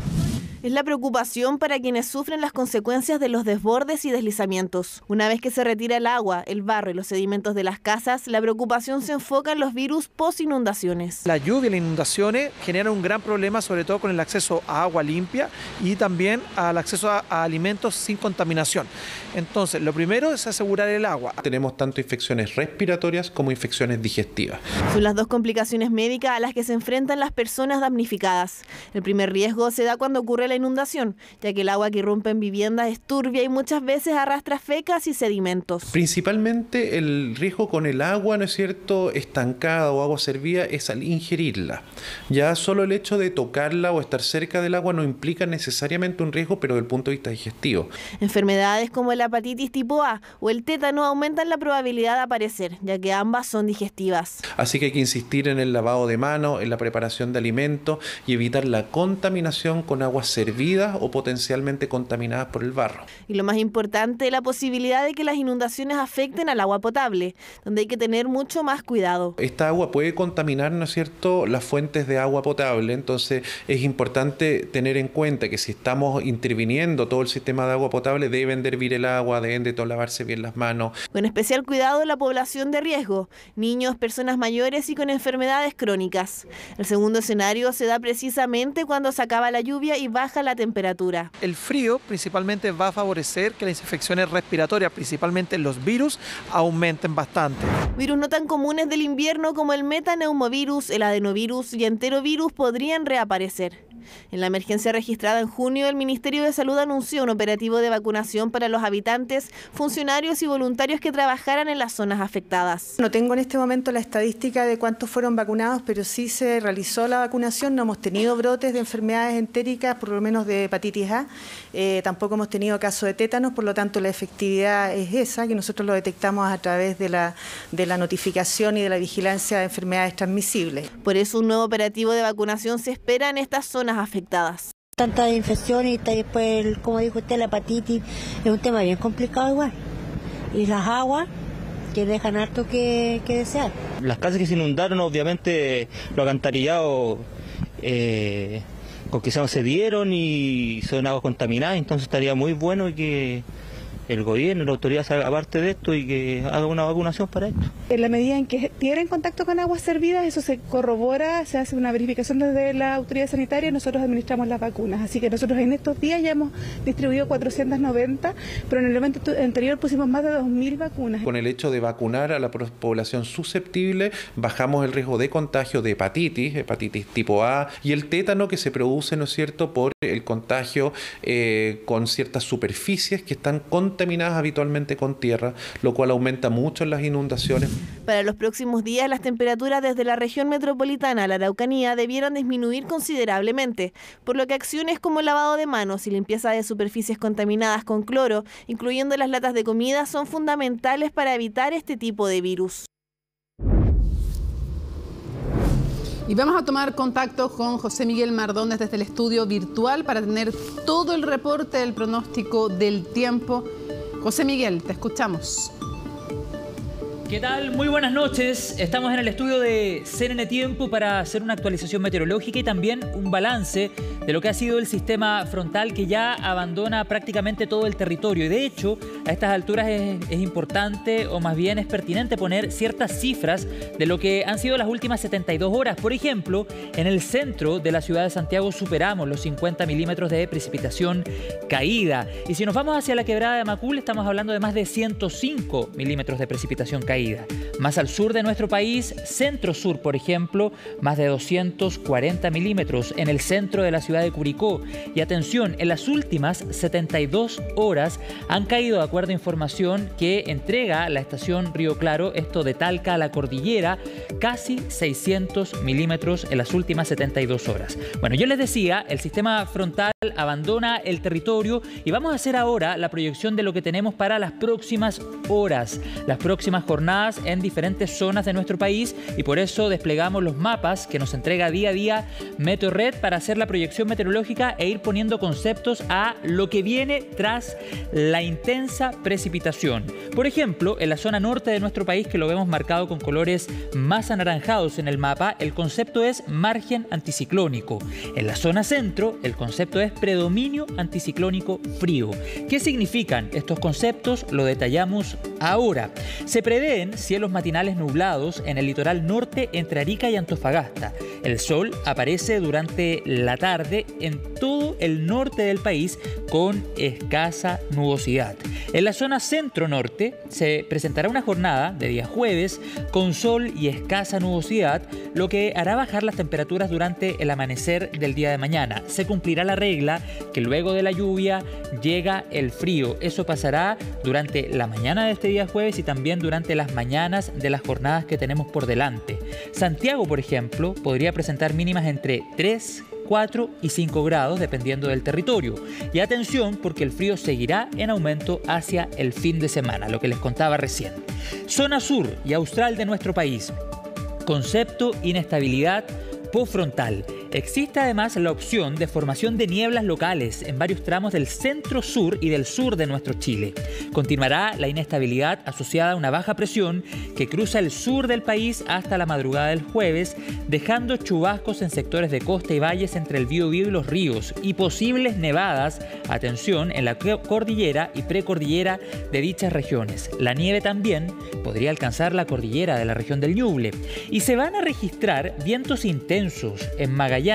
Es la preocupación para quienes sufren las consecuencias de los desbordes y deslizamientos. Una vez que se retira el agua, el barro y los sedimentos de las casas, la preocupación se enfoca en los virus post-inundaciones. La lluvia y las inundaciones generan un gran problema, sobre todo con el acceso a agua limpia y también al acceso a alimentos sin contaminación. Entonces, lo primero es asegurar el agua. Tenemos tanto infecciones respiratorias como infecciones digestivas. Son las dos complicaciones médicas a las que se enfrentan las personas damnificadas. El primer riesgo se da cuando ocurre la la inundación, ya que el agua que irrumpe en viviendas es turbia y muchas veces arrastra fecas y sedimentos. Principalmente el riesgo con el agua, ¿no es cierto?, estancada o agua servida es al ingerirla. Ya solo el hecho de tocarla o estar cerca del agua no implica necesariamente un riesgo, pero desde el punto de vista digestivo. Enfermedades como la hepatitis tipo A o el tétano aumentan la probabilidad de aparecer, ya que ambas son digestivas. Así que hay que insistir en el lavado de manos, en la preparación de alimentos y evitar la contaminación con aguas servidas o potencialmente contaminadas por el barro. Y lo más importante, la posibilidad de que las inundaciones afecten al agua potable, donde hay que tener mucho más cuidado. Esta agua puede contaminar, ¿no es cierto?, las fuentes de agua potable, entonces es importante tener en cuenta que si estamos interviniendo todo el sistema de agua potable, deben de hervir el agua, deben de lavarse bien las manos. Con especial cuidado la población de riesgo, niños, personas mayores y con enfermedades crónicas. El segundo escenario se da precisamente cuando se acaba la lluvia y baja la temperatura. El frío principalmente va a favorecer que las infecciones respiratorias, principalmente los virus, aumenten bastante. Virus no tan comunes del invierno como el metaneumovirus, el adenovirus y enterovirus podrían reaparecer. En la emergencia registrada en junio, el Ministerio de Salud anunció un operativo de vacunación para los habitantes, funcionarios y voluntarios que trabajaran en las zonas afectadas. No tengo en este momento la estadística de cuántos fueron vacunados, pero sí se realizó la vacunación. No hemos tenido brotes de enfermedades entéricas, por lo menos de hepatitis A. Tampoco hemos tenido caso de tétanos, por lo tanto la efectividad es esa, que nosotros lo detectamos a través de la notificación y de la vigilancia de enfermedades transmisibles. Por eso un nuevo operativo de vacunación se espera en estas zonas afectadas. Tantas infecciones y después, como dijo usted, la hepatitis es un tema bien complicado igual. Y las aguas que dejan harto que desear. Las casas que se inundaron, obviamente, los alcantarillados con que se dieron y son aguas contaminadas, entonces estaría muy bueno que el gobierno, la autoridad se haga parte de esto y que haga una vacunación para esto. En la medida en que tienen contacto con aguas servidas, eso se corrobora, se hace una verificación desde la autoridad sanitaria y nosotros administramos las vacunas. Así que nosotros en estos días ya hemos distribuido 490, pero en el evento anterior pusimos más de 2.000 vacunas. Con el hecho de vacunar a la población susceptible, bajamos el riesgo de contagio de hepatitis tipo A y el tétano que se produce, ¿no es cierto?, por el contagio con ciertas superficies que están contaminadas habitualmente con tierra, lo cual aumenta mucho las inundaciones. Para los próximos días, las temperaturas desde la región metropolitana a la Araucanía debieran disminuir considerablemente, por lo que acciones como lavado de manos y limpieza de superficies contaminadas con cloro, incluyendo las latas de comida, son fundamentales para evitar este tipo de virus. Y vamos a tomar contacto con José Miguel Mardones desde el estudio virtual para tener todo el reporte del pronóstico del tiempo. José Miguel, te escuchamos. ¿Qué tal? Muy buenas noches. Estamos en el estudio de CNN Tiempo para hacer una actualización meteorológica y también un balance de lo que ha sido el sistema frontal que ya abandona prácticamente todo el territorio. Y de hecho, a estas alturas es importante, o más bien es pertinente, poner ciertas cifras de lo que han sido las últimas 72 horas. Por ejemplo, en el centro de la ciudad de Santiago superamos los 50 milímetros de precipitación caída. Y si nos vamos hacia la quebrada de Macul, estamos hablando de más de 105 milímetros de precipitación caída. Más al sur de nuestro país, centro-sur, por ejemplo, más de 240 milímetros en el centro de la ciudad de Curicó. Y atención, en las últimas 72 horas han caído, de acuerdo a información que entrega la estación Río Claro, esto de Talca a la cordillera, casi 600 milímetros en las últimas 72 horas. Bueno, yo les decía, el sistema frontal abandona el territorio y vamos a hacer ahora la proyección de lo que tenemos para las próximas horas, las próximas jornadas en diferentes zonas de nuestro país, y por eso desplegamos los mapas que nos entrega día a día Meteorred para hacer la proyección meteorológica e ir poniendo conceptos a lo que viene tras la intensa precipitación. Por ejemplo, en la zona norte de nuestro país, que lo vemos marcado con colores más anaranjados en el mapa, el concepto es margen anticiclónico. En la zona centro, el concepto es predominio anticiclónico frío. ¿Qué significan estos conceptos? Lo detallamos Ahora, se prevén cielos matinales nublados en el litoral norte entre Arica y Antofagasta. El sol aparece durante la tarde en todo el norte del país con escasa nubosidad. En la zona centro-norte se presentará una jornada de día jueves con sol y escasa nubosidad, lo que hará bajar las temperaturas durante el amanecer del día de mañana. Se cumplirá la regla que luego de la lluvia llega el frío. Eso pasará durante la mañana de este día jueves y también durante las mañanas de las jornadas que tenemos por delante. Santiago, por ejemplo, podría presentar mínimas entre 3, 4 y 5 grados dependiendo del territorio. Y atención porque el frío seguirá en aumento hacia el fin de semana, lo que les contaba recién. Zona sur y austral de nuestro país. Concepto inestabilidad postfrontal. Existe además la opción de formación de nieblas locales en varios tramos del centro-sur y del sur de nuestro Chile. Continuará la inestabilidad asociada a una baja presión que cruza el sur del país hasta la madrugada del jueves, dejando chubascos en sectores de costa y valles entre el Biobío y los ríos y posibles nevadas, atención, en la cordillera y precordillera de dichas regiones. La nieve también podría alcanzar la cordillera de la región del Ñuble y se van a registrar vientos intensos en Magallanes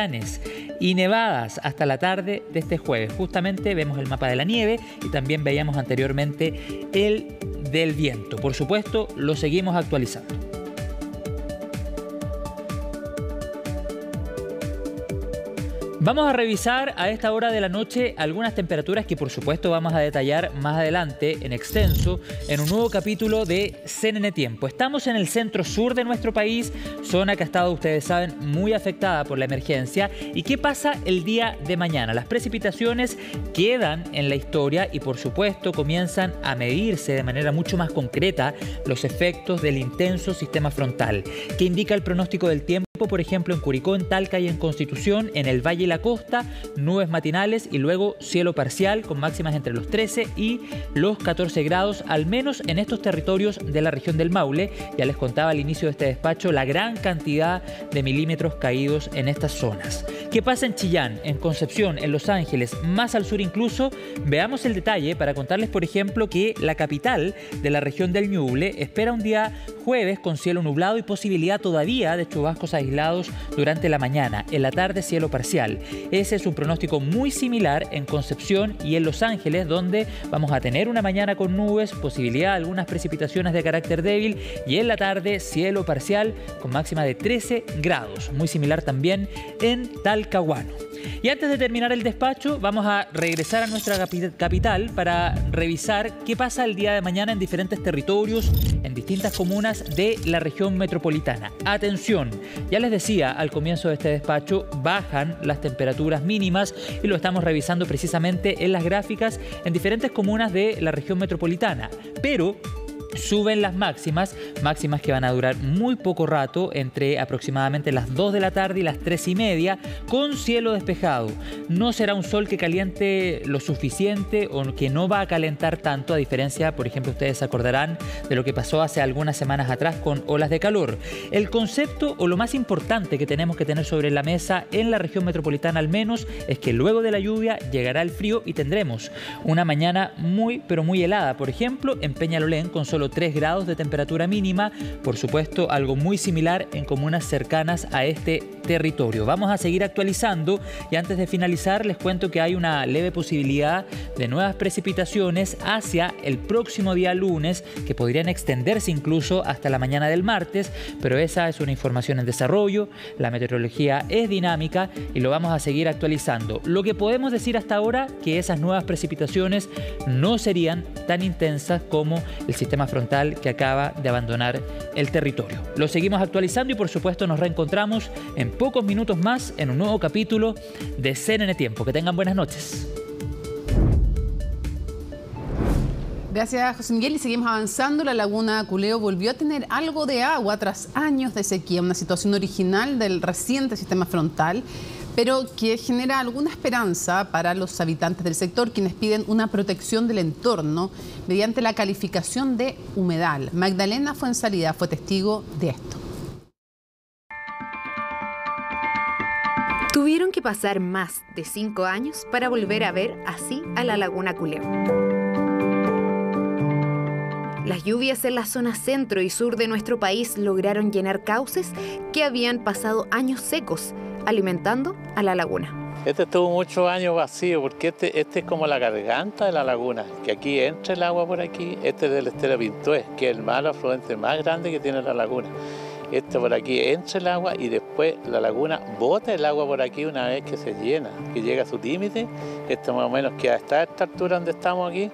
y nevadas hasta la tarde de este jueves. Justamente vemos el mapa de la nieve y también veíamos anteriormente el del viento. Por supuesto, lo seguimos actualizando. Vamos a revisar a esta hora de la noche algunas temperaturas que por supuesto vamos a detallar más adelante en extenso en un nuevo capítulo de CNN Tiempo. Estamos en el centro sur de nuestro país, zona que ha estado, ustedes saben, muy afectada por la emergencia. ¿Y qué pasa el día de mañana? Las precipitaciones quedan en la historia y por supuesto comienzan a medirse de manera mucho más concreta los efectos del intenso sistema frontal, que indica el pronóstico del tiempo. Por ejemplo, en Curicó, en Talca y en Constitución, en el Valle y la Costa, nubes matinales y luego cielo parcial con máximas entre los 13 y los 14 grados, al menos en estos territorios de la región del Maule. Ya les contaba al inicio de este despacho la gran cantidad de milímetros caídos en estas zonas. ¿Qué pasa en Chillán, en Concepción, en Los Ángeles, más al sur incluso? Veamos el detalle para contarles, por ejemplo, que la capital de la región del Ñuble espera un día jueves con cielo nublado y posibilidad todavía de chubascos aislados durante la mañana. En la tarde, cielo parcial. Ese es un pronóstico muy similar en Concepción y en Los Ángeles, donde vamos a tener una mañana con nubes, posibilidad de algunas precipitaciones de carácter débil y en la tarde, cielo parcial con máxima de 13 grados. Muy similar también en Talcahuano. Y antes de terminar el despacho, vamos a regresar a nuestra capital para revisar qué pasa el día de mañana en diferentes territorios, en distintas comunas de la región metropolitana. Atención, ya les decía al comienzo de este despacho, bajan las temperaturas mínimas y lo estamos revisando precisamente en las gráficas en diferentes comunas de la región metropolitana. Pero suben las máximas que van a durar muy poco rato, entre aproximadamente las 2 de la tarde y las 3:30, con cielo despejado. No será un sol que caliente lo suficiente o que no va a calentar tanto, a diferencia, por ejemplo, ustedes se acordarán de lo que pasó hace algunas semanas atrás con olas de calor. El concepto o lo más importante que tenemos que tener sobre la mesa en la región metropolitana al menos es que luego de la lluvia llegará el frío y tendremos una mañana muy pero muy helada. Por ejemplo, en Peñalolén con solo 3 grados de temperatura mínima, por supuesto algo muy similar en comunas cercanas a este territorio. Vamos a seguir actualizando y antes de finalizar les cuento que hay una leve posibilidad de nuevas precipitaciones hacia el próximo día lunes, que podrían extenderse incluso hasta la mañana del martes, pero esa es una información en desarrollo. La meteorología es dinámica y lo vamos a seguir actualizando. Lo que podemos decir hasta ahora que esas nuevas precipitaciones no serían tan intensas como el sistema frontal que acaba de abandonar el territorio. Lo seguimos actualizando y por supuesto nos reencontramos en pocos minutos más en un nuevo capítulo de CNN Tiempo. Que tengan buenas noches. Gracias, José Miguel. Y seguimos avanzando. La laguna Culeo volvió a tener algo de agua tras años de sequía, una situación original del reciente sistema frontal, pero que genera alguna esperanza para los habitantes del sector, quienes piden una protección del entorno mediante la calificación de humedal. Magdalena Fuenzalida fue testigo de esto. Tuvieron que pasar más de 5 años para volver a ver así a la laguna Culeo. Las lluvias en la zona centro y sur de nuestro país lograron llenar cauces que habían pasado años secos, alimentando a la laguna. Este estuvo muchos años vacío porque este es como la garganta de la laguna, que aquí entra el agua por aquí. Este es del estero Pintué, que es el mar afluente más grande que tiene la laguna. Este por aquí entra el agua y después la laguna bota el agua por aquí una vez que se llena, que llega a su límite. Este más o menos queda hasta esta altura donde estamos aquí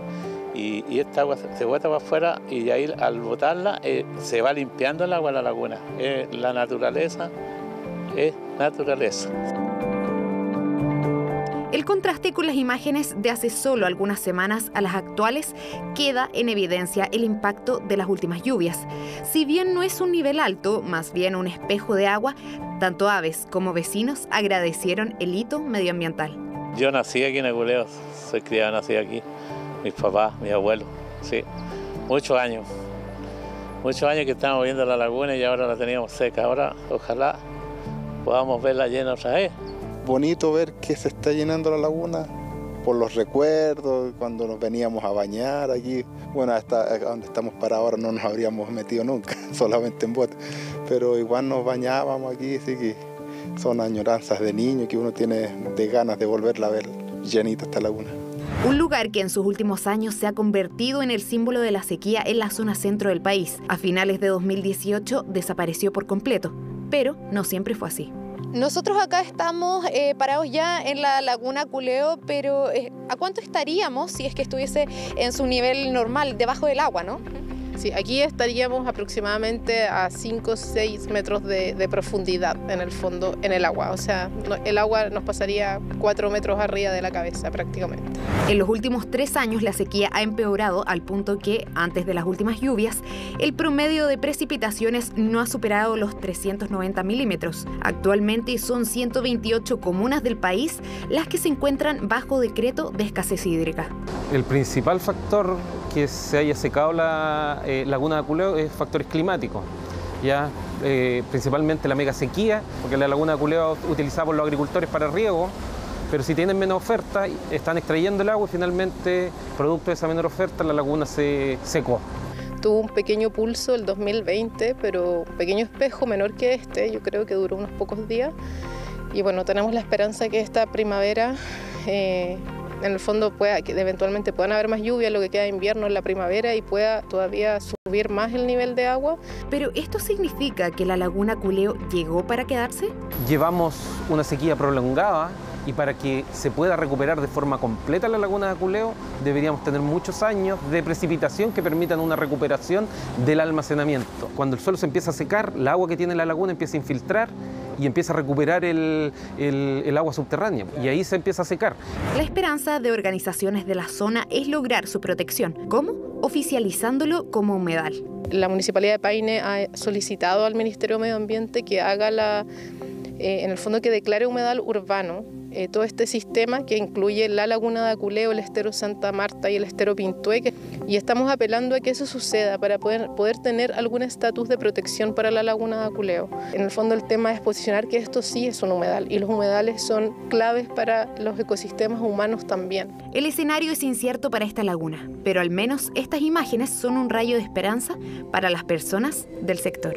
y esta agua se bota para afuera y ahí al botarla se va limpiando el agua de la laguna. La naturaleza es naturaleza. El contraste con las imágenes de hace solo algunas semanas a las actuales queda en evidencia el impacto de las últimas lluvias. Si bien no es un nivel alto, más bien un espejo de agua, tanto aves como vecinos agradecieron el hito medioambiental. Yo nací aquí en Aculeo, soy criado, nací aquí. Mis papás, mis abuelos, sí. Muchos años que estábamos viendo la laguna y ahora la teníamos seca. Ahora ojalá podamos verla llena otra vez. Bonito ver que se está llenando la laguna por los recuerdos, cuando nos veníamos a bañar aquí. Bueno, hasta donde estamos para ahora no nos habríamos metido nunca, solamente en bote. Pero igual nos bañábamos aquí, así que son añoranzas de niño que uno tiene de ganas de volverla a ver llenita esta laguna. Un lugar que en sus últimos años se ha convertido en el símbolo de la sequía en la zona centro del país. A finales de 2018 desapareció por completo, pero no siempre fue así. Nosotros acá estamos parados ya en la laguna Culeo, pero ¿a cuánto estaríamos si es que estuviese en su nivel normal, debajo del agua, no? Sí, aquí estaríamos aproximadamente a 5 o 6 metros de profundidad en el fondo, en el agua. O sea, el agua nos pasaría 4 metros arriba de la cabeza prácticamente. En los últimos 3 años la sequía ha empeorado al punto que, antes de las últimas lluvias, el promedio de precipitaciones no ha superado los 390 milímetros. Actualmente son 128 comunas del país las que se encuentran bajo decreto de escasez hídrica. El principal factor que se haya secado la laguna de Aculeo es factores climáticos, ya principalmente la mega sequía, porque la laguna de Aculeo es utilizada por los agricultores para riego, pero si tienen menos oferta, están extrayendo el agua y finalmente, producto de esa menor oferta, la laguna se secó. Tuvo un pequeño pulso el 2020, pero un pequeño espejo menor que este, yo creo que duró unos pocos días. Y bueno, tenemos la esperanza que esta primavera en el fondo que eventualmente puedan haber más lluvia, lo que queda de invierno en la primavera y pueda todavía subir más el nivel de agua. ¿Pero esto significa que la laguna Culeo llegó para quedarse? Llevamos una sequía prolongada y para que se pueda recuperar de forma completa la laguna de Aculeo deberíamos tener muchos años de precipitación que permitan una recuperación del almacenamiento. Cuando el suelo se empieza a secar, el agua que tiene la laguna empieza a infiltrar y empieza a recuperar el agua subterránea y ahí se empieza a secar. La esperanza de organizaciones de la zona es lograr su protección. ¿Cómo? Oficializándolo como humedal. La Municipalidad de Paine ha solicitado al Ministerio de Medio Ambiente que haga en el fondo que declare humedal urbano todo este sistema que incluye la laguna de Aculeo, el estero Santa Marta y el estero Pintué, y estamos apelando a que eso suceda para poder tener algún estatus de protección para la laguna de Aculeo. En el fondo el tema es posicionar que esto sí es un humedal y los humedales son claves para los ecosistemas humanos también. El escenario es incierto para esta laguna, pero al menos estas imágenes son un rayo de esperanza para las personas del sector.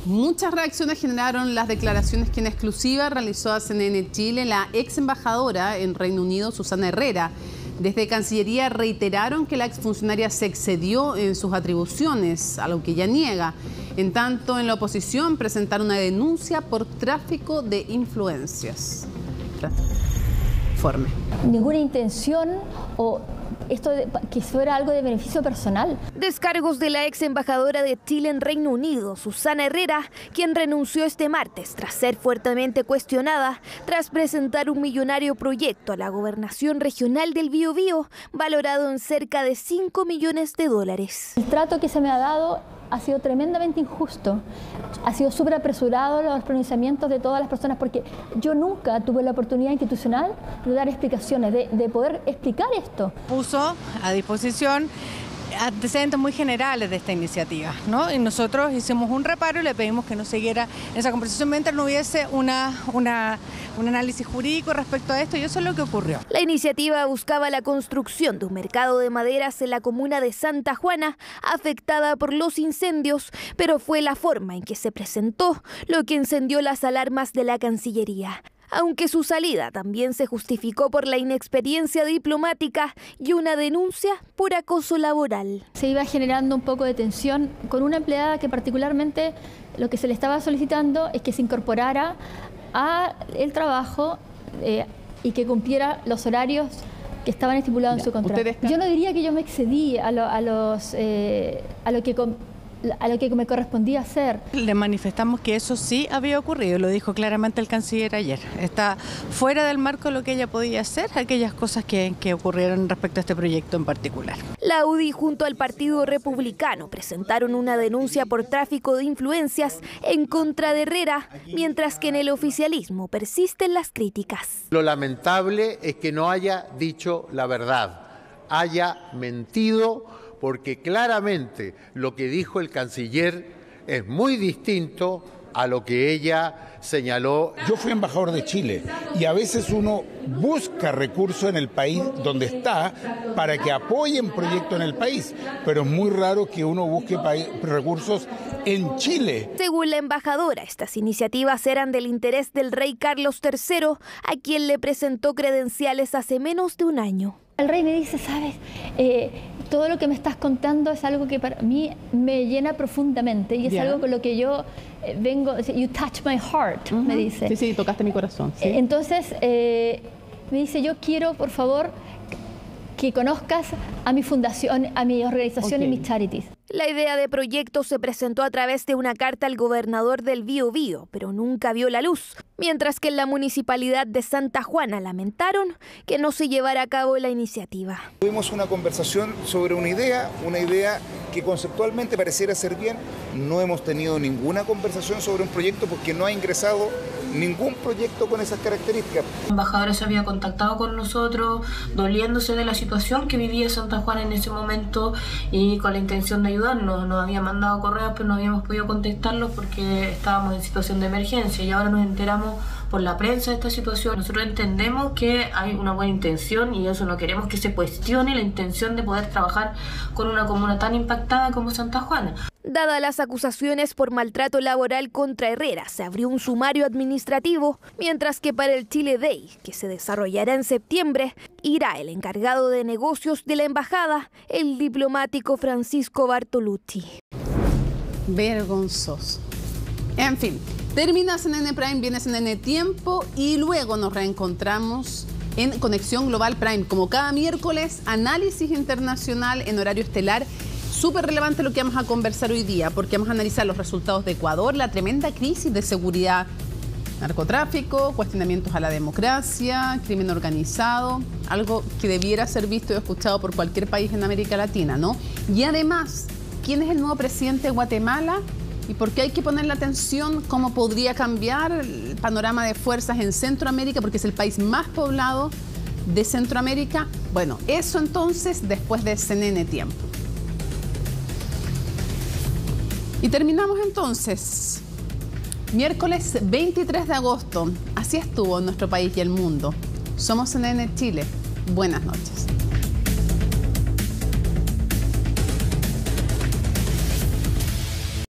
Muchas reacciones generaron las declaraciones que en exclusiva realizó a CNN Chile la ex embajadora en Reino Unido, Susana Herrera. Desde Cancillería reiteraron que la exfuncionaria se excedió en sus atribuciones, a lo que ella niega. En tanto, en la oposición presentaron una denuncia por tráfico de influencias. Informe. Ninguna intención o esto que fuera algo de beneficio personal. Descargos de la ex embajadora de Chile en Reino Unido, Susana Herrera, quien renunció este martes tras ser fuertemente cuestionada tras presentar un millonario proyecto a la gobernación regional del Biobío, valorado en cerca de $5 millones. El trato que se me ha dado ha sido tremendamente injusto, ha sido súper apresurado los pronunciamientos de todas las personas porque yo nunca tuve la oportunidad institucional de dar explicaciones, de poder explicar esto. Puso a disposición antecedentes muy generales de esta iniciativa, ¿no? Y nosotros hicimos un reparo y le pedimos que no siguiera esa conversación mientras no hubiese un análisis jurídico respecto a esto, y eso es lo que ocurrió. La iniciativa buscaba la construcción de un mercado de maderas en la comuna de Santa Juana, afectada por los incendios, pero fue la forma en que se presentó lo que encendió las alarmas de la Cancillería. Aunque su salida también se justificó por la inexperiencia diplomática y una denuncia por acoso laboral. Se iba generando un poco de tensión con una empleada que particularmente lo que se le estaba solicitando es que se incorporara al trabajo y que cumpliera los horarios que estaban estipulados en su contrato. Yo no diría que yo me excedí a lo que me correspondía hacer. Le manifestamos que eso sí había ocurrido, lo dijo claramente el canciller ayer. Está fuera del marco de lo que ella podía hacer, aquellas cosas que ocurrieron respecto a este proyecto en particular. La UDI junto al Partido Republicano presentaron una denuncia por tráfico de influencias en contra de Herrera, mientras que en el oficialismo persisten las críticas. Lo lamentable es que no haya dicho la verdad, haya mentido, porque claramente lo que dijo el canciller es muy distinto a lo que ella señaló. Yo fui embajador de Chile y a veces uno busca recursos en el país donde está para que apoyen proyectos en el país, pero es muy raro que uno busque recursos en Chile. Según la embajadora, estas iniciativas eran del interés del rey Carlos III, a quien le presentó credenciales hace menos de un año. El rey me dice, ¿sabes? Todo lo que me estás contando es algo que para mí me llena profundamente y es algo con lo que yo vengo, you touch my heart, me dice. Sí, tocaste mi corazón. ¿Sí? Entonces, me dice, yo quiero, por favor, que conozcas a mi fundación, a mi organización y mis charities. La idea de proyecto se presentó a través de una carta al gobernador del Biobío, pero nunca vio la luz, mientras que en la municipalidad de Santa Juana lamentaron que no se llevara a cabo la iniciativa. Tuvimos una conversación sobre una idea que conceptualmente pareciera ser bien. No hemos tenido ninguna conversación sobre un proyecto porque no ha ingresado ningún proyecto con esas características. El embajador se había contactado con nosotros, doliéndose de la situación que vivía Santa Juana en ese momento y con la intención de ayudarnos. Nos había mandado correos, pero no habíamos podido contestarlos porque estábamos en situación de emergencia y ahora nos enteramos por la prensa de esta situación. Nosotros entendemos que hay una buena intención y eso, no queremos que se cuestione la intención de poder trabajar con una comuna tan impactada como Santa Juana. Dadas las acusaciones por maltrato laboral contra Herrera, se abrió un sumario administrativo, mientras que para el Chile Day, que se desarrollará en septiembre, irá el encargado de negocios de la embajada, el diplomático Francisco Bartolucci. Vergonzoso. En fin, termina CNN Prime, viene CNN Tiempo y luego nos reencontramos en Conexión Global Prime. Como cada miércoles, análisis internacional en horario estelar. Súper relevante lo que vamos a conversar hoy día, porque vamos a analizar los resultados de Ecuador, la tremenda crisis de seguridad, narcotráfico, cuestionamientos a la democracia, crimen organizado, algo que debiera ser visto y escuchado por cualquier país en América Latina, ¿no? Y además, ¿quién es el nuevo presidente de Guatemala? ¿Y por qué hay que ponerle atención? ¿Cómo podría cambiar el panorama de fuerzas en Centroamérica? Porque es el país más poblado de Centroamérica. Bueno, eso entonces después de CNN Tiempo. Y terminamos entonces, miércoles 23 de agosto. Así estuvo nuestro país y el mundo. Somos CNN Chile. Buenas noches.